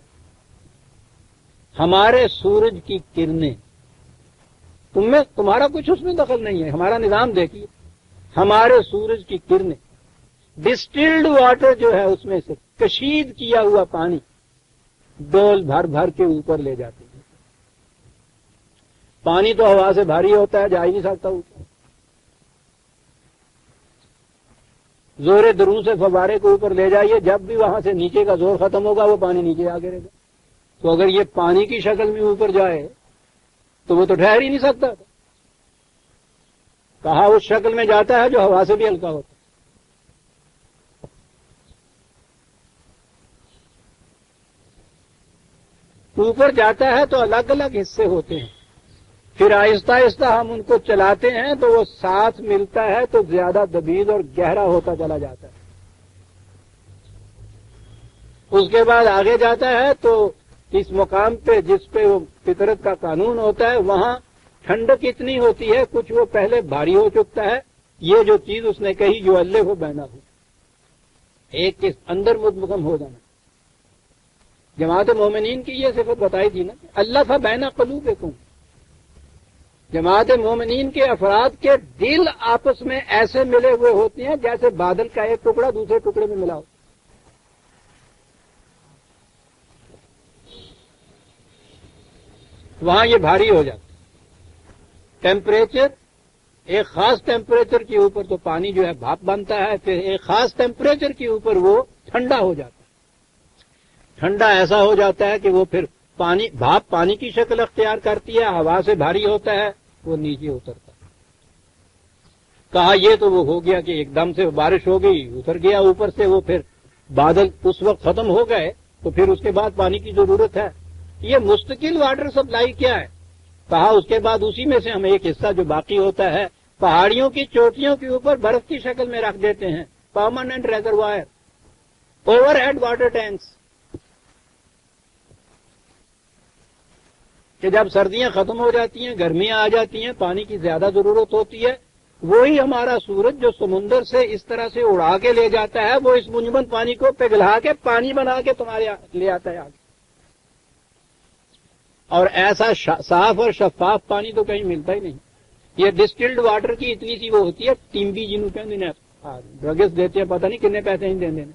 [SPEAKER 1] ہمارے سورج کی کرنیں، تمہارا کچھ اس میں دخل نہیں ہے. ہمارا نظام دیکھیے، ہمارے سورج کی کرنیں ڈسٹلڈ واٹر جو ہے اس میں سے کشید کیا ہوا پانی ڈول بھر بھر کے اوپر لے جاتے ہیں. پانی تو ہوا سے بھاری ہوتا ہے، جا ہی نہیں سکتا اوپر. زور دروں سے فوارے کو اوپر لے جائیے، جب بھی وہاں سے نیچے کا زور ختم ہوگا وہ پانی نیچے آ گرے گا. تو اگر یہ پانی کی شکل میں اوپر جائے تو وہ تو ٹھہر ہی نہیں سکتا. کہا اس شکل میں جاتا ہے جو ہوا سے بھی ہلکا ہوتا ہے. اوپر جاتا ہے تو الگ الگ حصے ہوتے ہیں، پھر آہستہ آہستہ ہم ان کو چلاتے ہیں تو وہ ساتھ ملتا ہے تو زیادہ دبیز اور گہرا ہوتا چلا جاتا ہے. اس کے بعد آگے جاتا ہے تو اس مقام پہ جس پہ وہ فطرت کا قانون ہوتا ہے وہاں ٹھنڈک اتنی ہوتی ہے، کچھ وہ پہلے بھاری ہو چکتا ہے. یہ جو چیز اس نے کہی جو اللہ کو بہنا ہو، ایک کے اندر مدمغم ہو جانا. جماعت مومنین کی یہ صفت بتائی تھی نا، اللہ تھا بین قلوبکم. جماعت مومنین کے افراد کے دل آپس میں ایسے ملے ہوئے ہوتے ہیں جیسے بادل کا ایک ٹکڑا دوسرے ٹکڑے میں ملا ہو. وہاں یہ بھاری ہو جاتا. ٹیمپریچر ایک خاص ٹیمپریچر کے اوپر تو پانی جو ہے بھاپ بنتا ہے، پھر ایک خاص ٹیمپریچر کے اوپر وہ ٹھنڈا ہو جاتا ہے. ٹھنڈا ایسا ہو جاتا ہے کہ وہ پھر پانی بھاپ پانی کی شکل اختیار کرتی ہے، ہوا سے بھاری ہوتا ہے، وہ نیچے اترتا ہے. کہا یہ تو وہ ہو گیا کہ ایک دم سے بارش ہو گئی، اتر گیا اوپر سے وہ، پھر بادل اس وقت ختم ہو گئے تو پھر اس کے بعد پانی کی ضرورت ہے. یہ مستقل واٹر سپلائی کیا ہے؟ کہا اس کے بعد اسی میں سے ہم ایک حصہ جو باقی ہوتا ہے پہاڑیوں کی چوٹیوں کے اوپر برف کی شکل میں رکھ دیتے ہیں، permanent reservoir, over head water tanks, کہ جب سردیاں ختم ہو جاتی ہیں، گرمیاں آ جاتی ہیں، پانی کی زیادہ ضرورت ہوتی ہے، وہی ہمارا سورج جو سمندر سے اس طرح سے اڑا کے لے جاتا ہے، وہ اس منجمد پانی کو پگھلا کے پانی بنا کے تمہارے لے آتا ہے آگے. اور ایسا صاف اور شفاف پانی تو کہیں ملتا ہی نہیں. یہ ڈسٹلڈ واٹر کی اتنی سی وہ ہوتی ہے ٹیمبی جنہوں کہتے ہیں، ڈرگس دیتے ہیں، پتہ نہیں کتنے پیسے ہی دیں دینے.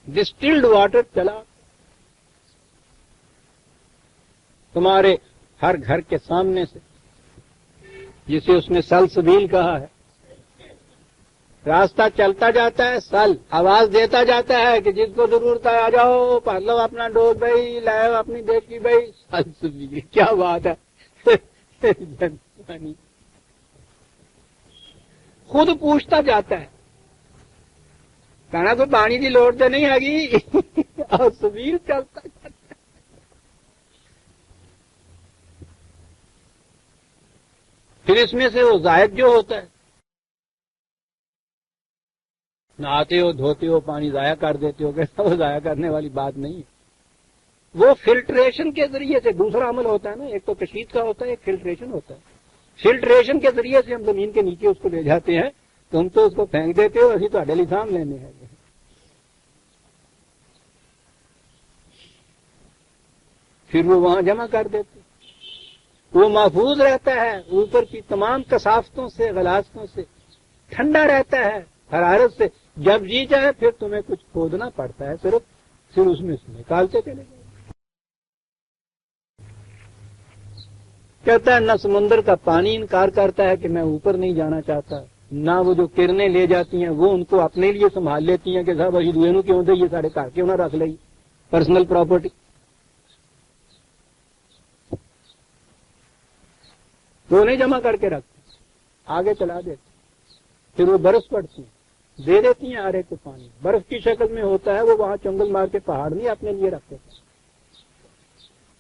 [SPEAKER 1] ڈسٹلڈ واٹر چلا تمہارے ہر گھر کے سامنے سے، جسے اس نے سلسبیل کہا ہے. راستہ چلتا جاتا ہے، سل آواز دیتا جاتا ہے کہ جس کو ضرورت ہے آ جاؤ، پڑھ لو اپنا ڈوز بھائی، لائو اپنی دیکھی بھائی. سلسبیل کیا بات ہے. خود پوچھتا جاتا ہے، کہنا کوئی پانی کی لوڑ تو نہیں ہے گی، اور سبیل چلتا جاتا ہے. پھر اس میں سے وہ زائد جو ہوتا ہے نہاتے ہو دھوتے ہو پانی ضائع کر دیتے ہو، کہتا وہ ضائع کرنے والی بات نہیں ہے، وہ فلٹریشن کے ذریعے سے دوسرا عمل ہوتا ہے نا، ایک تو کشید کا ہوتا ہے، ایک فلٹریشن ہوتا ہے، فلٹریشن کے ذریعے سے ہم زمین کے نیچے اس کو لے جاتے ہیں، تم تو اس کو پھینک دیتے ہو، اسی تو ڈیلی سام لینے ہیں، پھر وہ وہاں جمع کر دیتے، وہ محفوظ رہتا ہے اوپر کی تمام کثافتوں سے غلاظتوں سے، ٹھنڈا رہتا ہے حرارت سے، جب جی چاہے پھر تمہیں کچھ کھودنا پڑتا ہے صرف، پھر اس میں سے نکالتے چلے جائیں۔ کہتا ہے نہ سمندر کا پانی انکار کرتا ہے کہ میں اوپر نہیں جانا چاہتا، نہ وہ جو کرنیں لے جاتی ہیں وہ ان کو اپنے لیے سنبھال لیتی ہیں کہ صاحب ابھی دوئے کیوں دے، یہ سارے گھر کیوں نہ رکھ لئی، پرسنل پراپرٹی، وہ نہیں جمع کر کے رکھتے، آگے چلا دیتے، پھر وہ برف پڑتی ہیں دے دیتی ہیں ہر ایک کو پانی، برف کی شکل میں ہوتا ہے، وہ وہاں چنگل مار کے پہاڑ نہیں اپنے لیے رکھتے،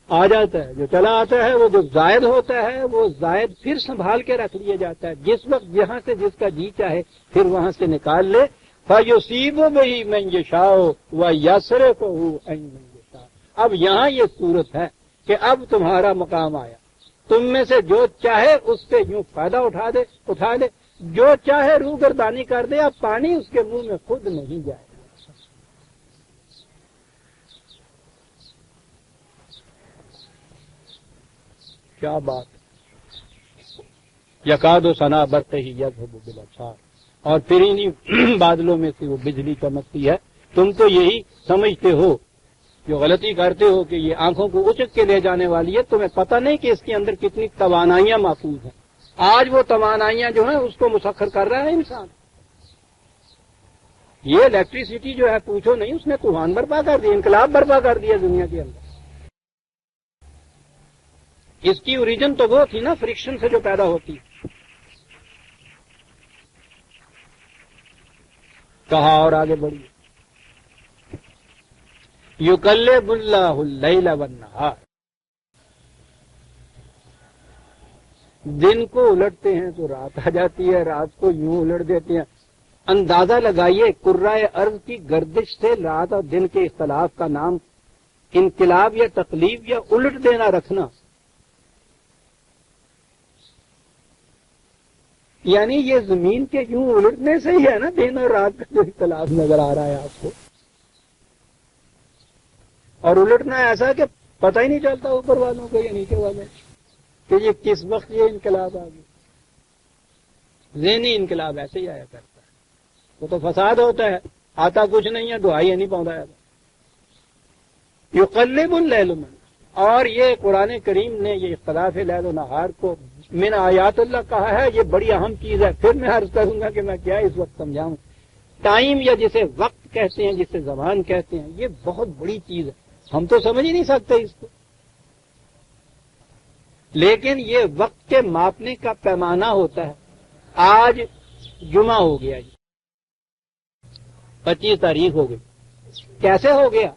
[SPEAKER 1] آ جاتا ہے جو چلا آتا ہے، وہ جو زائد ہوتا ہے وہ زائد پھر سنبھال کے رکھ لیا جاتا ہے، جس وقت جہاں سے جس کا جی چاہے پھر وہاں سے نکال لے، فَيُصِيبُ بِهِ مَن يَشَاءُ وَيَصْرِفُهُ عَن مَن يَشَاءُ۔ اب یہاں یہ صورت ہے کہ اب تمہارا مقام آیا، تم میں سے جو چاہے اس سے یوں فائدہ اٹھا دے، جو چاہے روح گردانی کر دے، اب پانی اس کے منہ میں خود نہیں جائے۔ کیا بات، یکاد و ثنا برتے ہی یذھب بالابصار، اور پھر انہیں بادلوں میں سے وہ بجلی چمکتی ہے، تم تو یہی سمجھتے ہو، جو غلطی کرتے ہو کہ یہ آنکھوں کو اچک کے لے جانے والی ہے، تمہیں پتہ نہیں کہ اس کے اندر کتنی توانائیاں محفوظ ہیں، آج وہ توانائیاں جو ہیں اس کو مسخر کر رہا ہے انسان۔ یہ الیکٹریسٹی جو ہے پوچھو نہیں، اس نے طوفان برپا کر دیا، انقلاب برپا کر دیا دنیا کے اندر۔ اس کی اوریجن تو وہ تھی نا، فرکشن سے جو پیدا ہوتی، کہا اور آگے بڑھی، یقلب اللہ اللیل والنہار، دن کو الٹتے ہیں تو رات آ جاتی ہے، رات کو یوں الٹ دیتے ہیں۔ اندازہ لگائیے کرۂ ارض کی گردش سے رات اور دن کے اختلاف کا نام انقلاب یا تقلیب یا الٹ دینا رکھنا، یعنی یہ زمین کے یوں الٹنے سے ہی ہے نا دن اور رات کا جو اختلاف نظر آ رہا ہے آپ کو، اور الٹنا ایسا کہ پتہ ہی نہیں چلتا اوپر والوں کو یا نیچے والوں کو کہ یہ کس وقت یہ انقلاب آ گیا۔ ذہنی انقلاب ایسے ہی آیا کرتا ہے، وہ تو فساد ہوتا ہے، آتا کچھ نہیں ہے، دعائی نہیں پہنچایا یقلب اللیل والنہار، اور یہ قرآن کریم نے یہ اختلاف لیل و نہار کو من آیات اللہ کہا ہے، یہ بڑی اہم چیز ہے، پھر میں عرض کروں گا کہ میں کیا اس وقت سمجھاؤں۔ ٹائم یا جسے وقت کہتے ہیں، جسے زمان کہتے ہیں، یہ بہت بڑی چیز ہے، ہم تو سمجھ ہی نہیں سکتے اس کو، لیکن یہ وقت کے ماپنے کا پیمانہ ہوتا ہے۔ آج جمعہ ہو گیا جی، 25 تاریخ ہو گئی، کیسے ہو گیا؟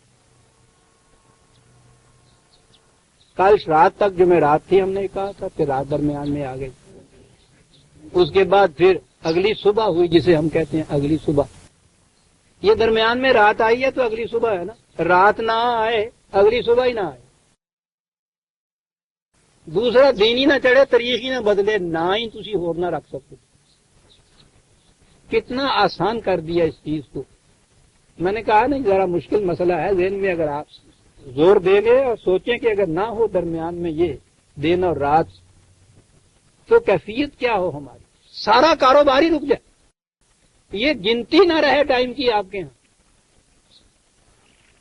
[SPEAKER 1] کل رات تک جمعرات تھی، ہم نے کہا تھا، پھر رات درمیان میں آ گئی، اس کے بعد پھر اگلی صبح ہوئی جسے ہم کہتے ہیں اگلی صبح۔ یہ درمیان میں رات آئی ہے تو اگلی صبح ہے نا، رات نہ آئے اگلی صبح ہی نہ آئے، دوسرا دن ہی نہ چڑھے، تاریخ ہی نہ بدلے، نہ ہی تسی ہور نہ رکھ سکتے۔ کتنا آسان کر دیا اس چیز کو۔ میں نے کہا نہیں ذرا مشکل مسئلہ ہے، ذہن میں اگر آپ زور دیں گے اور سوچیں کہ اگر نہ ہو درمیان میں یہ دن اور رات تو کیفیت کیا ہو ہماری، سارا کاروبار ہی رک جائے، یہ گنتی نہ رہے ٹائم کی آپ کے ہاں۔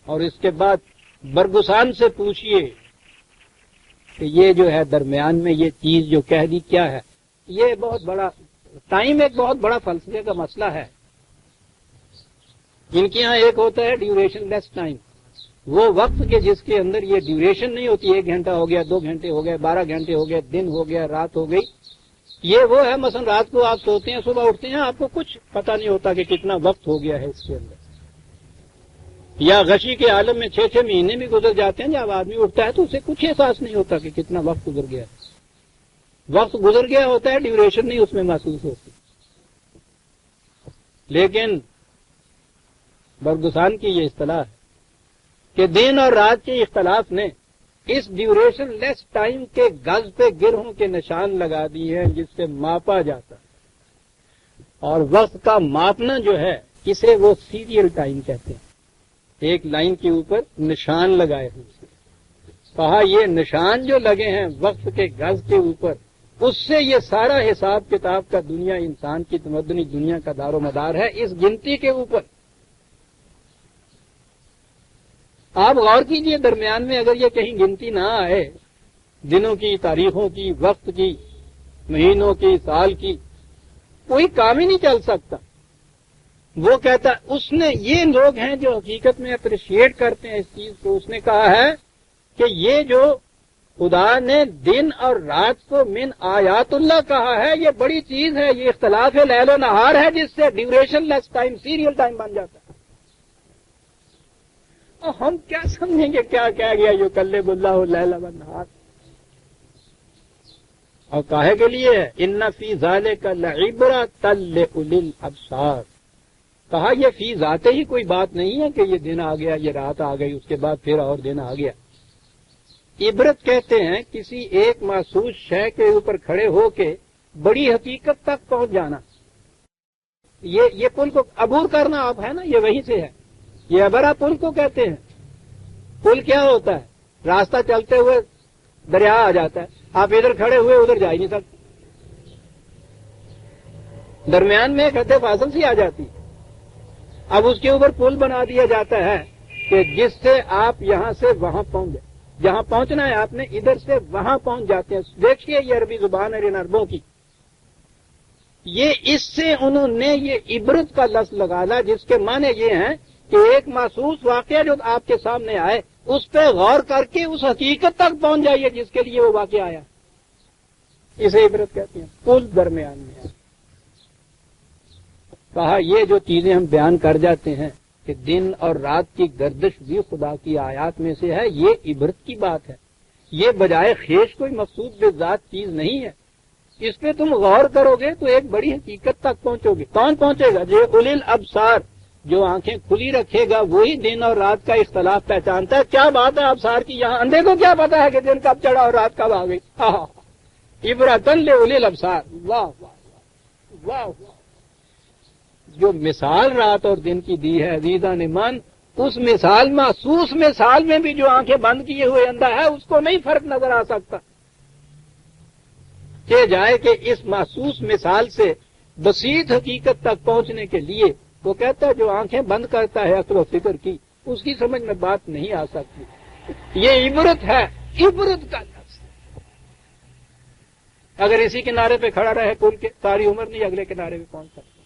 [SPEAKER 1] اور اس کے بعد برگسان سے پوچھئے کہ یہ جو ہے درمیان میں یہ چیز جو کہہ دی کیا ہے، یہ بہت بڑا ٹائم، ایک بہت بڑا فلسفے کا مسئلہ ہے۔ ان کے ہاں ایک ہوتا ہے ڈیوریشن لیس ٹائم، وہ وقت کے جس کے اندر یہ ڈیوریشن نہیں ہوتی، 1 گھنٹہ ہو گیا، 2 گھنٹے ہو گئے، 12 گھنٹے ہو گئے، دن ہو گیا، رات ہو گئی، یہ وہ ہے مثلا رات کو آپ سوتے ہیں، صبح اٹھتے ہیں، آپ کو کچھ پتہ نہیں ہوتا کہ کتنا وقت ہو گیا ہے اس کے اندر، یا غشی کے عالم میں 6 مہینے بھی گزر جاتے ہیں، جب آدمی اٹھتا ہے تو اسے کچھ احساس نہیں ہوتا کہ کتنا وقت گزر گیا ہے، وقت گزر گیا ہوتا ہے، ڈیوریشن نہیں اس میں محسوس ہوتی۔ لیکن برگسان کی یہ اصطلاح ہے کہ دن اور رات کے اختلاف نے اس ڈیوریشن لیس ٹائم کے گز پہ گرہوں کے نشان لگا دیے ہیں جس سے ماپا جاتا ہے، اور وقت کا ماپنا جو ہے اسے وہ سیریل ٹائم کہتے ہیں، ایک لائن کے اوپر نشان لگائے ہوئے۔ کہا یہ نشان جو لگے ہیں وقت کے گز کے اوپر، اس سے یہ سارا حساب کتاب کا دنیا انسان کی تمدنی دنیا کا دار و مدار ہے اس گنتی کے اوپر۔ آپ غور کیجئے درمیان میں اگر یہ کہیں گنتی نہ آئے دنوں کی، تاریخوں کی، وقت کی، مہینوں کی، سال کی، کوئی کام ہی نہیں چل سکتا۔ وہ کہتا اس نے، یہ لوگ ہیں جو حقیقت میں اپریشیٹ کرتے ہیں اس چیز کو، اس نے کہا ہے کہ یہ جو خدا نے دن اور رات کو من آیات اللہ کہا ہے یہ بڑی چیز ہے، یہ اختلاف لیل و نہار ہے جس سے duration less time serial time بن جاتا ہے۔ اور ہم کیا سمجھیں گے کیا کہہ گیا جو کلب اللہ لیل و نہار، اور کاہے کے لیے ہے ان فی ذالک لعبرۃ لأولی الابصار۔ کہا یہ فی ذاتے ہی کوئی بات نہیں ہے کہ یہ دن آ گیا، یہ رات آ گئی، اس کے بعد پھر اور دن آ گیا۔ عبرت کہتے ہیں کسی ایک محسوس شے کے اوپر کھڑے ہو کے بڑی حقیقت تک پہنچ جانا۔ یہ پل کو عبور کرنا آپ ہے نا، یہ وہیں سے ہے، یہ عبرہ پل کو کہتے ہیں۔ پل کیا ہوتا ہے؟ راستہ چلتے ہوئے دریا آ جاتا ہے، آپ ادھر کھڑے ہوئے ادھر جا ہی نہیں سکتے، درمیان میں ایک حد فاصل سی آ جاتی ہے۔ اب اس کے اوپر پل بنا دیا جاتا ہے کہ جس سے آپ یہاں سے وہاں پہنچ جائیں، جہاں پہنچنا ہے آپ نے ادھر سے وہاں پہنچ جاتے ہیں۔ دیکھیے یہ عربی زبان ہے ان عربوں کی، یہ اس سے انہوں نے یہ عبرت کا لفظ لگالا جس کے معنی یہ ہیں کہ ایک محسوس واقعہ جو آپ کے سامنے آئے اس پہ غور کر کے اس حقیقت تک پہنچ جائیے جس کے لیے وہ واقعہ آیا، اسے عبرت کہتے ہیں۔ پل درمیان میں ہے۔ کہا یہ جو چیزیں ہم بیان کر جاتے ہیں کہ دن اور رات کی گردش بھی خدا کی آیات میں سے ہے، یہ عبرت کی بات ہے، یہ بجائے خیش کوئی مقصود بذات چیز نہیں ہے۔ اس پہ تم غور کرو گے تو ایک بڑی حقیقت تک پہنچو گے۔ کون پہنچے گا؟ جو اولی الابصار، جو آنکھیں کھلی رکھے گا وہی دن اور رات کا اختلاف پہچانتا ہے۔ کیا بات ہے ابصار کی، یہاں اندھے کو کیا پتا ہے کہ دن کب چڑھا اور رات کب آ گئی؟ عبرۃ لأولی الابصار۔ واہ واہ واہ واہ! جو مثال رات اور دن کی دی ہے عزیزان من، اس مثال محسوس مثال میں بھی جو آنکھیں بند کیے ہوئے اندھا ہے اس کو نہیں فرق نظر آ سکتا کہ جائے کہ اس محسوس مثال سے بسیط حقیقت تک پہنچنے کے لیے وہ کہتا ہے جو آنکھیں بند کرتا ہے عقل و فکر کی اس کی سمجھ میں بات نہیں آ سکتی۔ یہ عبرت ہے، عبرت کا لفظ۔ اگر اسی کنارے پہ کھڑا رہے پل کے ساری عمر نہیں اگلے کنارے پہ پہنچ سکتا۔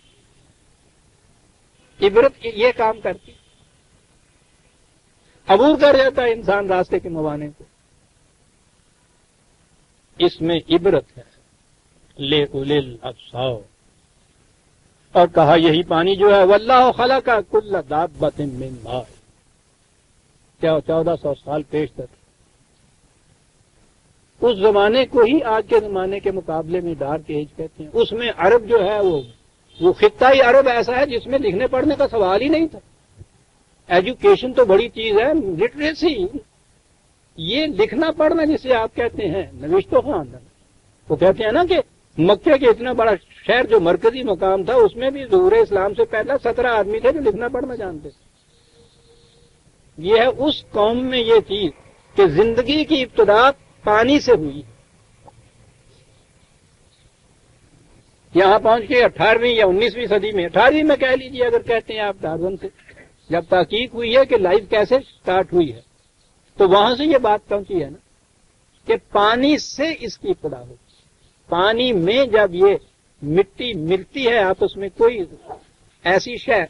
[SPEAKER 1] عبرت یہ کام کرتی، عبور کر جاتا ہے انسان راستے کے موانے کو، اس میں عبرت ہے لأولی الابصار۔ اور کہا یہی پانی جو ہے واللہ خلق کل دابۃ من ماء، 1400 سال پیش تک اس زمانے کو ہی آج کے زمانے کے مقابلے میں ڈارک ایج کہتے ہیں۔ اس میں عرب جو ہے وہ خطہ ہی عرب ایسا ہے جس میں لکھنے پڑھنے کا سوال ہی نہیں تھا۔ ایجوکیشن تو بڑی چیز ہے، لٹریسی، یہ لکھنا پڑھنا جسے آپ کہتے ہیں نوشت و خواندن، وہ کہتے ہیں نا کہ مکے کے اتنا بڑا شہر جو مرکزی مقام تھا اس میں بھی ظہور اسلام سے پہلا 17 آدمی تھے جو لکھنا پڑھنا جانتے تھے۔ یہ ہے اس قوم میں یہ چیز کہ زندگی کی ابتدا پانی سے ہوئی۔ یہاں پہنچ کے 18ویں یا 19ویں صدی میں، 18ویں میں کہہ لیجیے اگر کہتے ہیں آپ ڈارون سے، جب تحقیق ہوئی ہے کہ لائف کیسے سٹارٹ ہوئی ہے تو وہاں سے یہ بات پہنچی ہے نا کہ پانی سے اس کی ابتدا ہوئی۔ پانی میں جب یہ مٹی ملتی ہے آپس میں، کوئی ایسی شے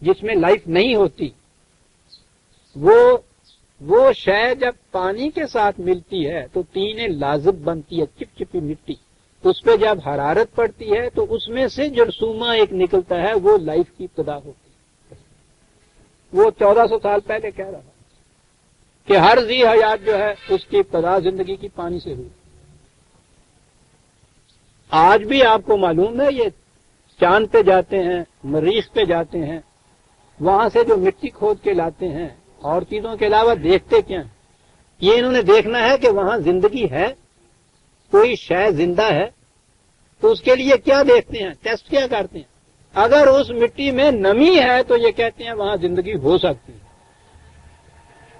[SPEAKER 1] جس میں لائف نہیں ہوتی، وہ شے جب پانی کے ساتھ ملتی ہے تو طین لازب بنتی ہے، چپ چپی مٹی، اس پہ جب حرارت پڑتی ہے تو اس میں سے جرثومہ ایک نکلتا ہے، وہ لائف کی ابتدا ہوتی ہے۔ وہ 1400 سال پہلے کہہ رہا کہ ہر ذی حیات جو ہے اس کی ابتدا زندگی کی پانی سے ہوئی۔ آج بھی آپ کو معلوم ہے یہ چاند پہ جاتے ہیں، مریخ پہ جاتے ہیں، وہاں سے جو مٹی کھود کے لاتے ہیں اور چیزوں کے علاوہ دیکھتے کیا ہیں؟ یہ انہوں نے دیکھنا ہے کہ وہاں زندگی ہے، کوئی شے زندہ ہے، تو اس کے لیے کیا دیکھتے ہیں، ٹیسٹ کیا کرتے ہیں؟ اگر اس مٹی میں نمی ہے تو یہ کہتے ہیں وہاں زندگی ہو سکتی ہے،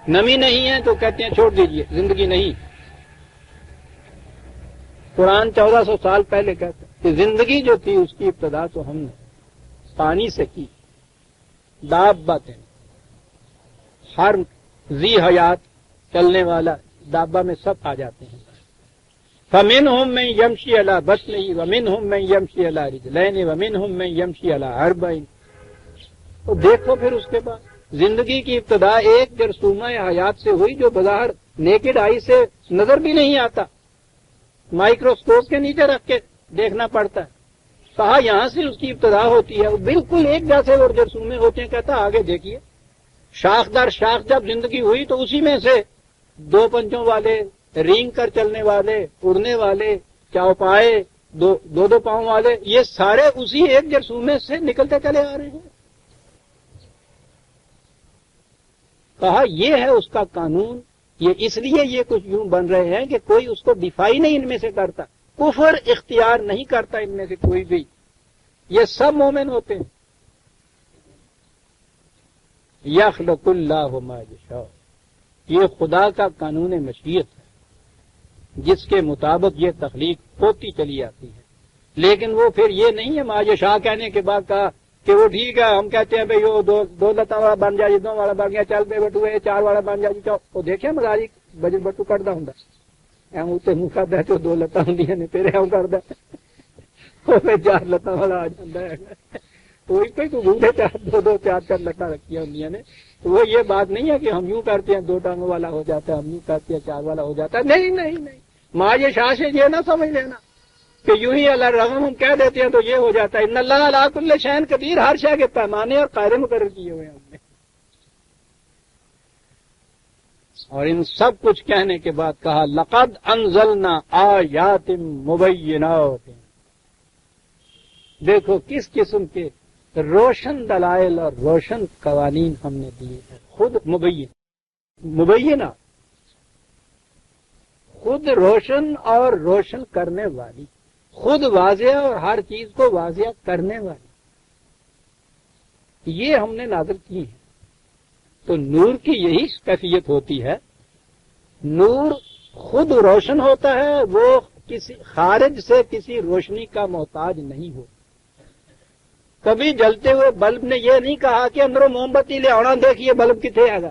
[SPEAKER 1] نمی نہیں ہے تو کہتے ہیں چھوڑ دیجئے، زندگی نہیں۔ قرآن 1400 سال پہلے کہتا ہے کہ زندگی جو تھی اس کی ابتدا تو ہم نے پانی سے کی، دابت ہے، ہر ذی حیات چلنے والا دابہ میں سب آ جاتے ہیں۔ فَمِنْهُمْ مَنْ يَمْشِي عَلَى بَطْنِهِ وَمِنْهُمْ مَنْ يَمْشِي عَلَى رِجْلَيْنِ وَمِنْهُمْ مَنْ يَمْشِي عَلَى أَرْبَعٍ۔ تو دیکھو پھر اس کے بعد زندگی کی ابتدا ایک جرثومہ حیات سے ہوئی جو بظاہر نیکڈ آئی سے نظر بھی نہیں آتا، مائکروسکوپ کے نیچے رکھ کے دیکھنا پڑتا ہے۔ کہا یہاں سے اس کی ابتدا ہوتی ہے، وہ بالکل ایک جیسے وہ جرثومے ہوتے ہیں۔ کہتا آگے دیکھیے، شاخ در شاخ جب زندگی ہوئی تو اسی میں سے دو پنجوں والے، رینگ کر چلنے والے، اڑنے والے، چوپائے، دو پاؤں والے، یہ سارے اسی ایک جرثومے سے نکلتے چلے آ رہے ہیں۔ کہا یہ ہے اس کا قانون، یہ اس لیے یہ کچھ یوں بن رہے ہیں کہ کوئی اس کو ڈیفائی نہیں ان میں سے کرتا، کفر اختیار نہیں کرتا ان میں سے کوئی بھی، یہ سب مومن ہوتے ہیں۔ یخلق اللہ ما یشاء، یہ خدا کا قانون مشیت ہے جس کے مطابق یہ تخلیق ہوتی چلی آتی ہے۔ لیکن وہ پھر یہ نہیں ہے ما یشاء کہنے کے بعد کہا کہ وہ ٹھیک ہے، ہم کہتے ہیں بھئی وہ دو لتا والا بن جائے، دو والا بن گیا، چل پہ بٹو ہے، چار والا بن جائے، وہ دیکھیں مزاری بجٹ بٹو کٹدا ہوں ایم اتنے منہ کردا تو دو لتا ہوندیاں نے پھر ایوں کردا وہ پھر چار لتا والا آ جاندا ہے، کوئی بوڑھے دو چار لتا رکھیاں ہوندیاں نے۔ تو وہ یہ بات نہیں ہے کہ ہم یوں کرتے ہیں دو ٹانگوں والا ہو جاتا ہے، ہم یوں کرتے ہیں چار والا ہو جاتا ہے، نہیں، ما یہ شاہ سے یہ نہ سمجھ لینا کہ یوں ہی اللہ رغم ہم کہہ دیتے ہیں تو یہ ہو جاتا ہے۔ ان اللہ علی کل شیء قدیر، ہر شے کے پیمانے اور قاعدے مقرر کیے ہوئے ہیں ہم نے۔ اور ان سب کچھ کہنے کے بعد کہا لقد انزلنا آیات مبینات، دیکھو کس قسم کے روشن دلائل اور روشن قوانین ہم نے دیے ہیں، خود مبینہ، خود روشن اور روشن کرنے والی، خود واضح اور ہر چیز کو واضح کرنے والی، یہ ہم نے نازل کی ہے۔ تو نور کی یہی کیفیت ہوتی ہے، نور خود روشن ہوتا ہے، وہ کسی خارج سے کسی روشنی کا محتاج نہیں ہو۔ کبھی جلتے ہوئے بلب نے یہ نہیں کہا کہ اندروں موم بتی لے آنا، دیکھیے بلب کتنے آ گا۔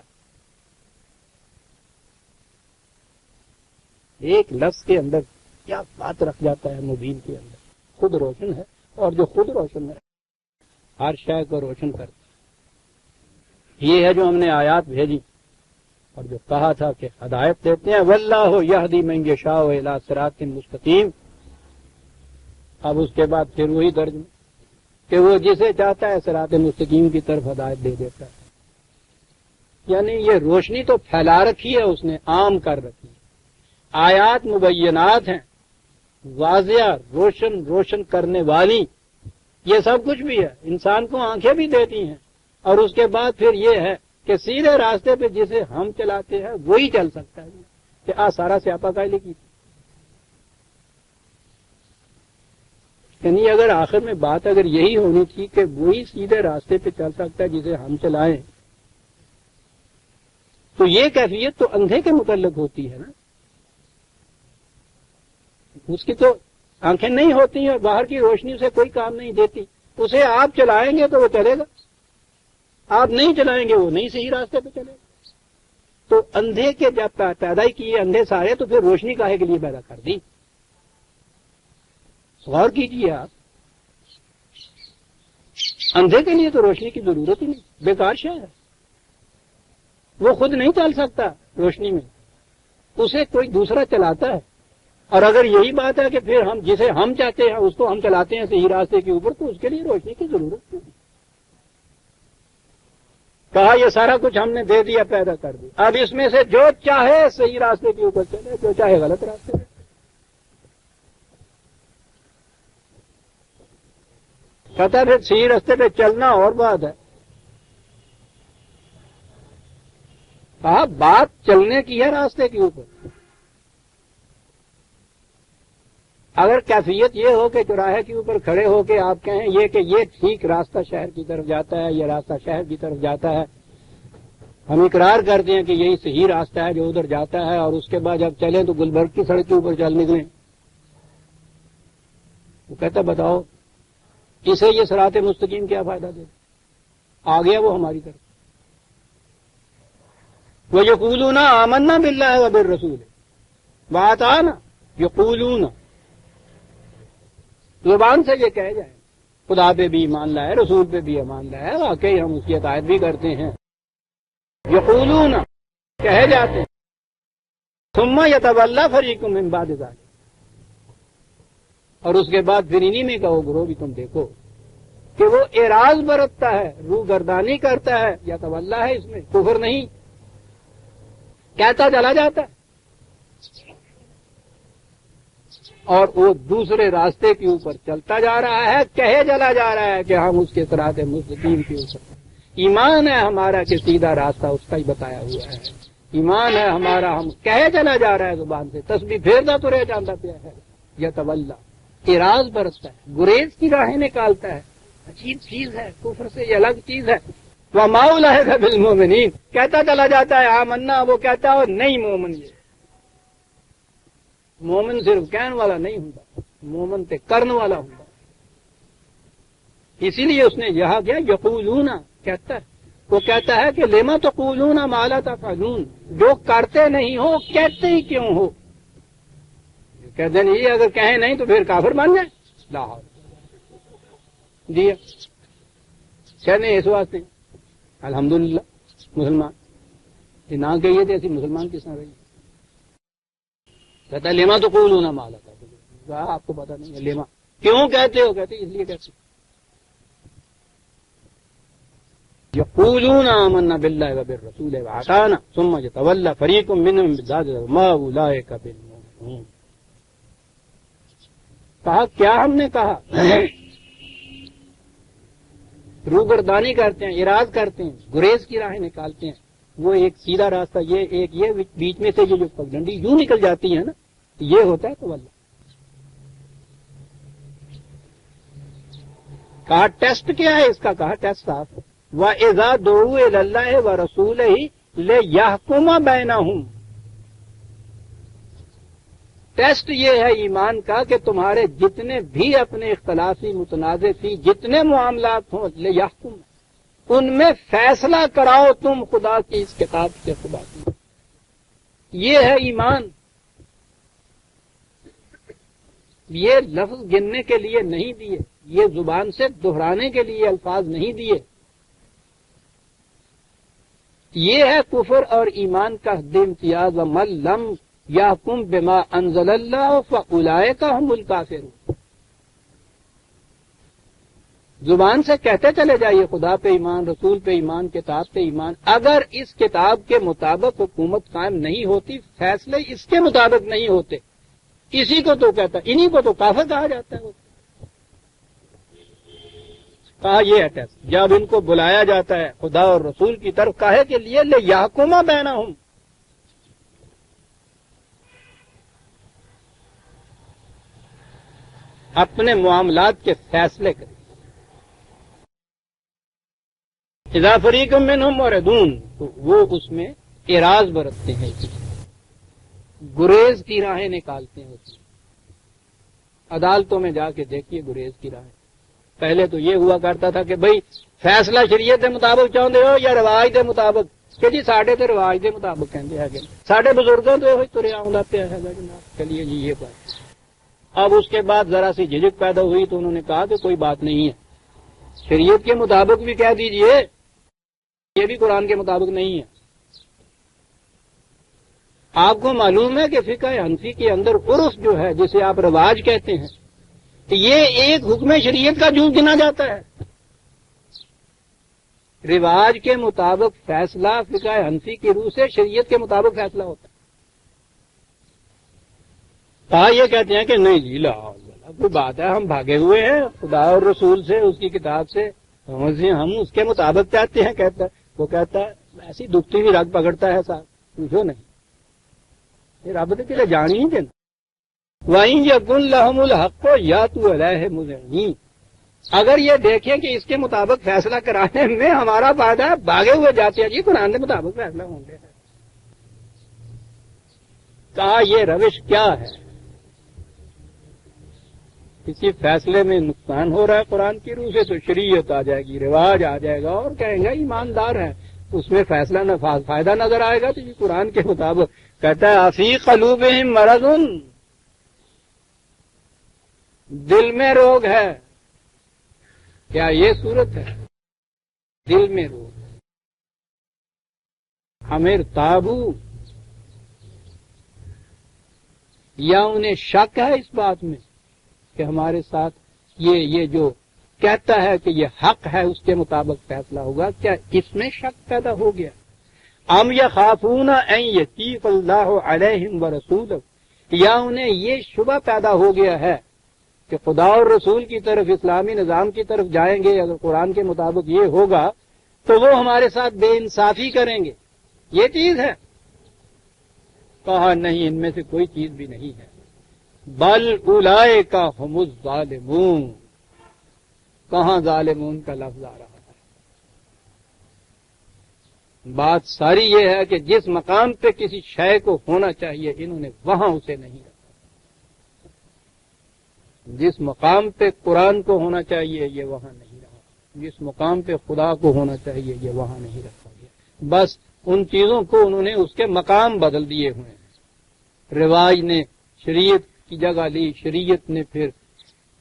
[SPEAKER 1] ایک لفظ کے اندر کیا بات رکھ جاتا ہے مبین کے اندر، خود روشن ہے، اور جو خود روشن ہے ہر شے کو روشن کرتا ہے۔ یہ ہے جو ہم نے آیات بھیجی اور جو کہا تھا کہ ہدایت دیتے ہیں، واللہ یہدی من یشاء الی صراط مستقیم۔ اب اس کے بعد پھر وہی درج میں کہ وہ جسے چاہتا ہے صراط مستقیم کی طرف ہدایت دے دیتا ہے۔ یعنی یہ روشنی تو پھیلا رکھی ہے اس نے، عام کر رکھی ہے۔ آیات مبینات ہیں، واضح روشن کرنے والی، یہ سب کچھ بھی ہے، انسان کو آنکھیں بھی دیتی ہیں۔ اور اس کے بعد پھر یہ ہے کہ سیدھے راستے پہ جسے ہم چلاتے ہیں وہی چل سکتا ہے، کہ سارا سیاپا کائلے کی تھی۔ یعنی اگر آخر میں بات اگر یہی ہونی تھی کہ وہی سیدھے راستے پہ چل سکتا ہے جسے ہم چلائیں، تو یہ کیفیت تو اندھے کے متعلق ہوتی ہے نا، اس کی تو آنکھیں نہیں ہوتی اور باہر کی روشنی سے کوئی کام نہیں دیتی، اسے آپ چلائیں گے تو وہ چلے گا، آپ نہیں چلائیں گے وہ نہیں صحیح راستے پہ چلے گا۔ تو اندھے کے جب پیدا ہی کیے اندھے سارے، تو پھر روشنی کاہے کے لیے پیدا کر دی؟ غور کیجیے آپ، اندھے کے لیے تو روشنی کی ضرورت ہی نہیں، بیکار شے ہے، وہ خود نہیں چل سکتا روشنی میں، اسے کوئی دوسرا چلاتا ہے۔ اور اگر یہی بات ہے کہ پھر ہم جسے ہم چاہتے ہیں اس کو ہم چلاتے ہیں صحیح راستے کے اوپر، تو اس کے لیے روشنی کی ضرورت نہیں۔ کہا یہ سارا کچھ ہم نے دے دیا، پیدا کر دیا، اب اس میں سے جو چاہے صحیح راستے کے اوپر چلے، جو چاہے غلط راستے پہ۔ کہتا ہے پھر صحیح راستے پہ چلنا اور بات ہے، کہا بات چلنے کی ہے راستے کے اوپر. اگر کیفیت یہ ہو کہ چوراہے کے اوپر کھڑے ہو کے آپ کہیں یہ کہ یہ ٹھیک راستہ شہر کی طرف جاتا ہے، یہ راستہ شہر کی طرف جاتا ہے، ہم اقرار کرتے ہیں کہ یہی صحیح راستہ ہے جو ادھر جاتا ہے، اور اس کے بعد جب چلیں تو گلبرگ کی سڑک کے اوپر چل نکلیں. وہ کہتا بتاؤ اسے یہ صراط مستقیم کیا فائدہ دے؟ آ گیا وہ ہماری طرف. وَيَقُولُونَ آمَنَّا بِاللَّهِ وَبِالرَّسُولِ وَأَطَعْنَا. یقولون زبان سے یہ کہہ جائیں خدا پہ بھی ایمان لائے، رسول پہ بھی ایمان لائے، واقعی ہم اس کی اطاعت بھی کرتے ہیں. یقولون کہہ جاتے ہیں. ثم یتولی فریق من بعد ذلک، اور اس کے بعد پھر انہی میں کہو گروہ بھی تم دیکھو کہ وہ اعراض برتتا ہے، روح گردانی کرتا ہے. یا تولا ہے، اس میں کفر نہیں، کہتا چلا جاتا ہے اور وہ دوسرے راستے کے اوپر چلتا جا رہا ہے، کہے چلا جا رہا ہے کہ ہم اس کے صراط مستقیم کے اوپر. ایمان ہے ہمارا کہ سیدھا راستہ اس کا ہی بتایا ہوا ہے. ایمان ہے ہمارا، ہم کہے چلا جا رہا ہے زبان سے، تسبیح پھیرتا تو رہ جاتا پیا ہے. یا تولا اعراض برتتا ہے، گریز کی راہیں نکالتا ہے. عجیب چیز ہے، کفر سے یہ الگ چیز ہے. وَمَا أُولَٰئِكَ بِالْمُؤْمِنِينَ کہتا چلا جاتا ہے آمنا، وہ کہتا ہے نہیں مومن. یہ مومن صرف کہن والا نہیں ہوتا، مومن تے کرن والا ہوتا. اسی لیے اس نے یہاں کیا یقولون کہتا ہے. وہ کہتا ہے کہ لما تقولون ما لا تفعلون، جو کرتے نہیں ہو کہتے ہی کیوں ہو. کہتے نہیں، اگر کہیں نہیں تو پھر کافر بن جائے. لاہور جی کہنے اس واسطے الحمدللہ مسلمان یہ نہ کہیے تھے ایسی مسلمان کس طرح رہی. کہتا ہے لیما تو قولون ما لا تفعلون، آپ کو پتا نہیں ہے لیما کیوں کہتے ہو. کہتے اس لیے کہتے یقولون آمنا باللہ وبالرسول وأطعنا ثم يتولى فريق منهم من بعد ذلك ما أولئك بالمؤمنون. کہا کیا ہم نے کہا، روگردانی کرتے ہیں، اعراض کرتے ہیں، گریز کی راہیں نکالتے ہیں. وہ ایک سیدھا راستہ، یہ ایک یہ بیچ میں سے یہ جو پگڈنڈی یوں نکل جاتی ہے نا، یہ ہوتا ہے. تو اللہ کہا ٹیسٹ کیا ہے اس کا، کہا ٹیسٹ صاف ہے. وَإِذَا دُعُوا إِلَى اللَّهِ وَرَسُولِهِ لِيَحْكُمَ بَيْنَهُمْ. ٹیسٹ یہ ہے ایمان کا کہ تمہارے جتنے بھی اپنے اختلافی متنازع تھی جتنے معاملات ہوں لِيَحْكُمَ، ان میں فیصلہ کراؤ تم خدا کی اس کتاب سے. خدا کی یہ ہے ایمان. یہ لفظ گننے کے لیے نہیں دیے، یہ زبان سے دہرانے کے لیے الفاظ نہیں دیے. یہ ہے کفر اور ایمان کا حد امتیاز. وَمَن لَّمْ يَحْكُم بِمَا أَنزَلَ اللَّهُ فَأُولَٰئِكَ هُمُ الْكَافِرُونَ. زبان سے کہتے چلے جائیے خدا پہ ایمان، رسول پہ ایمان، کتاب پہ ایمان. اگر اس کتاب کے مطابق حکومت قائم نہیں ہوتی، فیصلے اس کے مطابق نہیں ہوتے، اسی کو تو کہتا ہے، انہی کو تو کافر کہا جاتا ہے. کہا یہ ہے ٹیسٹ. جب ان کو بلایا جاتا ہے خدا اور رسول کی طرف، کاہے کے لیے لِیَحْكُمَ بَيْنَهُمْ، اپنے معاملات کے فیصلے کریں. اذا فریق منہم معرضون، تو وہ اس میں اعراض برتتے ہیں، گریز کی راہیں نکالتے ہیں. اس میں عدالتوں میں جا کے دیکھیے گریز کی راہیں. پہلے تو یہ ہوا کرتا تھا کہ بھئی فیصلہ شریعت کے مطابق چاہتے ہو یا رواج کے مطابق، کہ جی ساڈے تو رواج کے مطابق کہتے ہیں، ساڈے بزرگوں تو یہ تریا آؤں پیا ہے جناب، چلیے جی یہ بات. اب اس کے بعد ذرا سی جھجک پیدا ہوئی تو انہوں نے کہا کہ کوئی بات نہیں ہے، شریعت کے مطابق بھی کہہ دیجئے، یہ بھی قرآن کے مطابق نہیں ہے. آپ کو معلوم ہے کہ فقہ حنفی کے اندر عرف جو ہے جسے آپ رواج کہتے ہیں، یہ ایک حکم شریعت کا جز گنا جاتا ہے. رواج کے مطابق فیصلہ فقہ حنفی کی روح سے شریعت کے مطابق فیصلہ ہوتا ہے. یہ کہتے ہیں کہ نہیں جی لا کوئی بات ہے، ہم بھاگے ہوئے ہیں خدا اور رسول سے، اس کی کتاب سے، ہم اس کے مطابق چاہتے ہیں. کہتا ہے وہ کہتا ہے ایسی دکھتی ہوئی رگ پکڑتا ہے صاحب، پوچھو نہیں، یہ رب کے لیے جان ہی نہیں دینا۔ وَإِن يَكُن لَّهُمُ الْحَقُّ يَأْتُوا إِلَيْهِ مُذْعِنِينَ، اگر یہ دیکھیں کہ اس کے مطابق فیصلہ کرانے میں ہمارا فائدہ ہے، بھاگے ہوئے جاتے ہیں جی قرآن کے مطابق فیصلہ ہوں گے۔ کہا یہ روش کیا ہے؟ کسی فیصلے میں نقصان ہو رہا ہے قرآن کی روح سے تو شریعت آ جائے گی، رواج آ جائے گا اور کہیں گے ایماندار ہے، اس میں فیصلہ فائدہ نظر آئے گا تو یہ قرآن کے مطابق کہتا ہے افی قلوبہم مرض، دل میں روگ ہے۔ کیا یہ صورت ہے؟ دل میں روگ ہمیں تابو، یا انہیں شک ہے اس بات میں کہ ہمارے ساتھ یہ جو کہتا ہے کہ یہ حق ہے اس کے مطابق فیصلہ ہوگا، کیا اس میں شک پیدا ہو گیا؟ ام یخافون ان یتیق اللہ علیہم ورسولہ، یا انہیں یہ شبہ پیدا ہو گیا ہے کہ خدا اور رسول کی طرف، اسلامی نظام کی طرف جائیں گے، اگر قرآن کے مطابق یہ ہوگا تو وہ ہمارے ساتھ بے انصافی کریں گے، یہ چیز ہے؟ کہا نہیں، ان میں سے کوئی چیز بھی نہیں ہے۔ بل اولئک ھم الظالمون، کہاں ظالمون کا لفظ آ رہا ہے؟ بات ساری یہ ہے کہ جس مقام پہ کسی شے کو ہونا چاہیے انہوں نے وہاں اسے نہیں رکھا، جس مقام پہ قرآن کو ہونا چاہیے یہ وہاں نہیں رہا، جس مقام پہ خدا کو ہونا چاہیے یہ وہاں نہیں رکھا گیا، بس ان چیزوں کو انہوں نے اس کے مقام بدل دیے ہوئے ہیں۔ رواج نے شریعت کی جگہ لی، شریعت نے پھر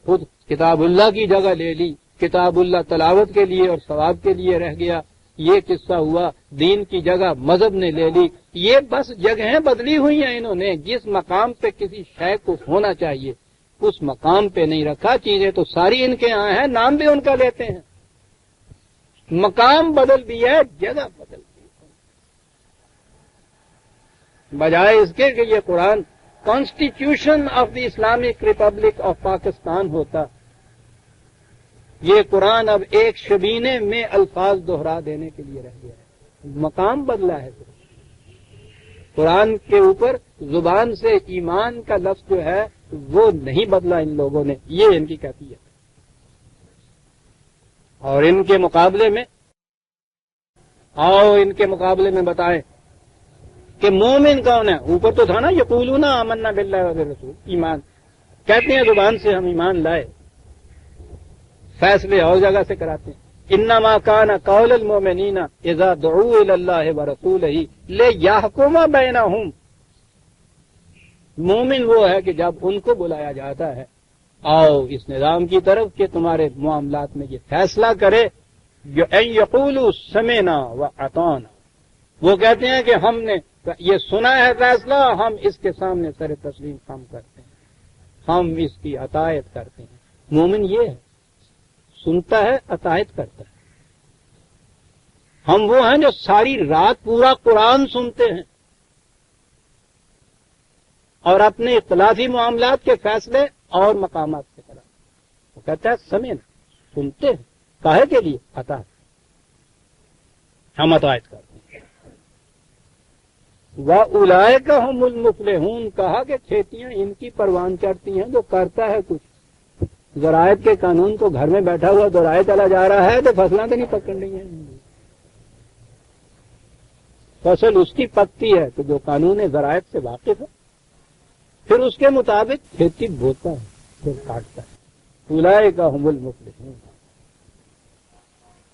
[SPEAKER 1] خود کتاب اللہ کی جگہ لے لی، کتاب اللہ تلاوت کے لیے اور ثواب کے لیے رہ گیا، یہ قصہ ہوا، دین کی جگہ مذہب نے لے لی، یہ بس جگہیں بدلی ہوئی ہیں انہوں نے، جس مقام پہ کسی شے کو ہونا چاہیے اس مقام پہ نہیں رکھا۔ چیزیں تو ساری ان کے یہاں ہیں، نام بھی ان کا لیتے ہیں، مقام بدل دیا ہے، جگہ بدل دی، بجائے اس کے کہ یہ قرآن constitution of the Islamic Republic of Pakistan ہوتا، یہ قرآن اب ایک شبینے میں الفاظ دہرا دینے کے لیے رہ گیا ہے، مقام بدلا ہے۔ قرآن کے اوپر زبان سے ایمان کا لفظ جو ہے وہ نہیں بدلا ان لوگوں نے، یہ ان کی کیفیت ہے۔ اور ان کے مقابلے میں ان کے مقابلے میں بتائیں کہ مومن کون ہے؟ اوپر تو تھا نا یقولون آمنا باللہ وبالرسول، ایمان کہتے ہیں زبان سے ہم ایمان لائے، فیصلے اور جگہ سے کراتے ہیں۔ انما کان قول المؤمنین اذا دعوا الی اللہ ورسولہ لیحکم بینہم، مومن وہ ہے کہ جب ان کو بلایا جاتا ہے آؤ اس نظام کی طرف کہ تمہارے معاملات میں یہ فیصلہ کرے، جو ان یقولوا سمعنا واطعنا، وہ کہتے ہیں کہ ہم نے یہ سنا ہے فیصلہ، ہم اس کے سامنے سر تسلیم خم کرتے ہیں، ہم اس کی اطاعت کرتے ہیں۔ مومن یہ ہے، سنتا ہے، اطاعت کرتا ہے۔ ہم وہ ہیں جو ساری رات پورا قرآن سنتے ہیں اور اپنے اختلافی معاملات کے فیصلے اور مقامات سے کراتے ہیں۔ وہ کہتا ہے سمعنا، سنتے ہیں، کاہے کے لیے؟ اطاعت، ہم اطاعت کرتے ہیں۔ وَأُولَئِكَ هُمُ الْمُفْلِحُونَ، کہا کہ کھیتیاں ان کی پروان چڑھتی ہیں جو کرتا ہے کچھ۔ زراعت کے قانون تو گھر میں بیٹھا ہوا دہرائے چلا جا رہا ہے تو فصلیں تو نہیں پکڑ رہی ہیں، فصل اس کی پکتی ہے تو جو قانون زراعت سے واقف ہے پھر اس کے مطابق کھیتی بوتا ہے پھر کاٹتا ہے۔ اولئک هم المفلحون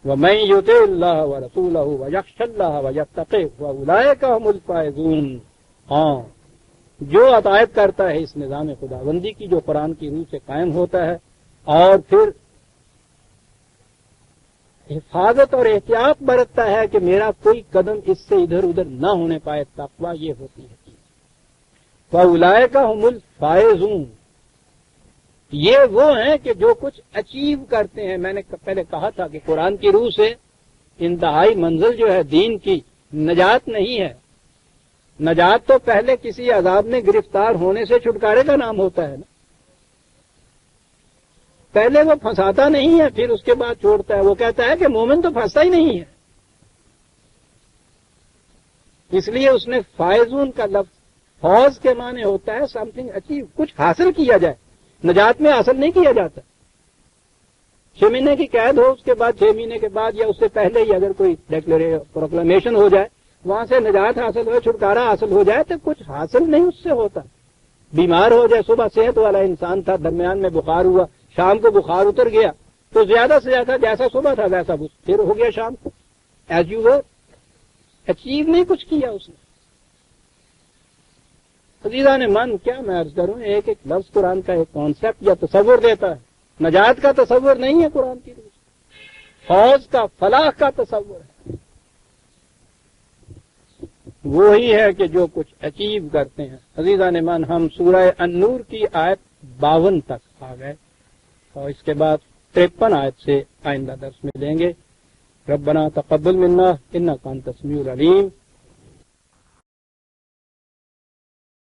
[SPEAKER 1] ومن یطع اللہ ورسولہ ویخشى اللہ ویتقہ فاولئک هم الفائزون۔ ہاں، جو اطاعت کرتا ہے اس نظام خداوندی کی جو قرآن کی روح سے قائم ہوتا ہے اور پھر حفاظت اور احتیاط برتتا ہے کہ میرا کوئی قدم اس سے ادھر ادھر نہ ہونے پائے، تقویٰ یہ ہوتی ہے۔ فاولئک هم الفائزون، یہ وہ ہیں کہ جو کچھ اچیو کرتے ہیں۔ میں نے پہلے کہا تھا کہ قرآن کی روح سے انتہائی منزل جو ہے دین کی نجات نہیں ہے، نجات تو پہلے کسی عذاب میں گرفتار ہونے سے چھٹکارے کا نام ہوتا ہے نا، پہلے وہ پھنساتا نہیں ہے پھر اس کے بعد چھوڑتا ہے۔ وہ کہتا ہے کہ مومن تو پھنستا ہی نہیں ہے، اس لیے اس نے فائزون کا لفظ، فوز کے معنی ہوتا ہے سم تھنگ اچیو، کچھ حاصل کیا جائے. نجات میں حاصل نہیں کیا جاتا. 6 مہینے کی قید ہو، اس کے بعد 6 مہینے کے بعد یا اس سے پہلے ہی اگر کوئی پروکلمیشن ہو جائے، وہاں سے نجات حاصل ہو، چھٹکارا حاصل ہو جائے، تو کچھ حاصل نہیں اس سے ہوتا. بیمار ہو جائے، صبح صحت والا انسان تھا، درمیان میں بخار ہوا، شام کو بخار اتر گیا، تو زیادہ سے زیادہ جیسا صبح تھا ویسا پھر ہو گیا شام کو. ایز یو ور، اچیو نہیں کچھ کیا اس نے. عزیزان من، کیا میں عرض کروں، ایک ایک لفظ قرآن کا ایک کانسیپٹ یا تصور دیتا ہے. نجات کا تصور نہیں ہے قرآن کی روح سے، فوز کا، فلاح کا تصور ہے. وہی ہے کہ جو کچھ اچیو کرتے ہیں. عزیزان من، ہم سورہ النور کی آیت 52 تک آ گئے اور اس کے بعد 53 آیت سے آئندہ درس میں لیں گے. ربنا تقبل منا انک انت السمیع العلیم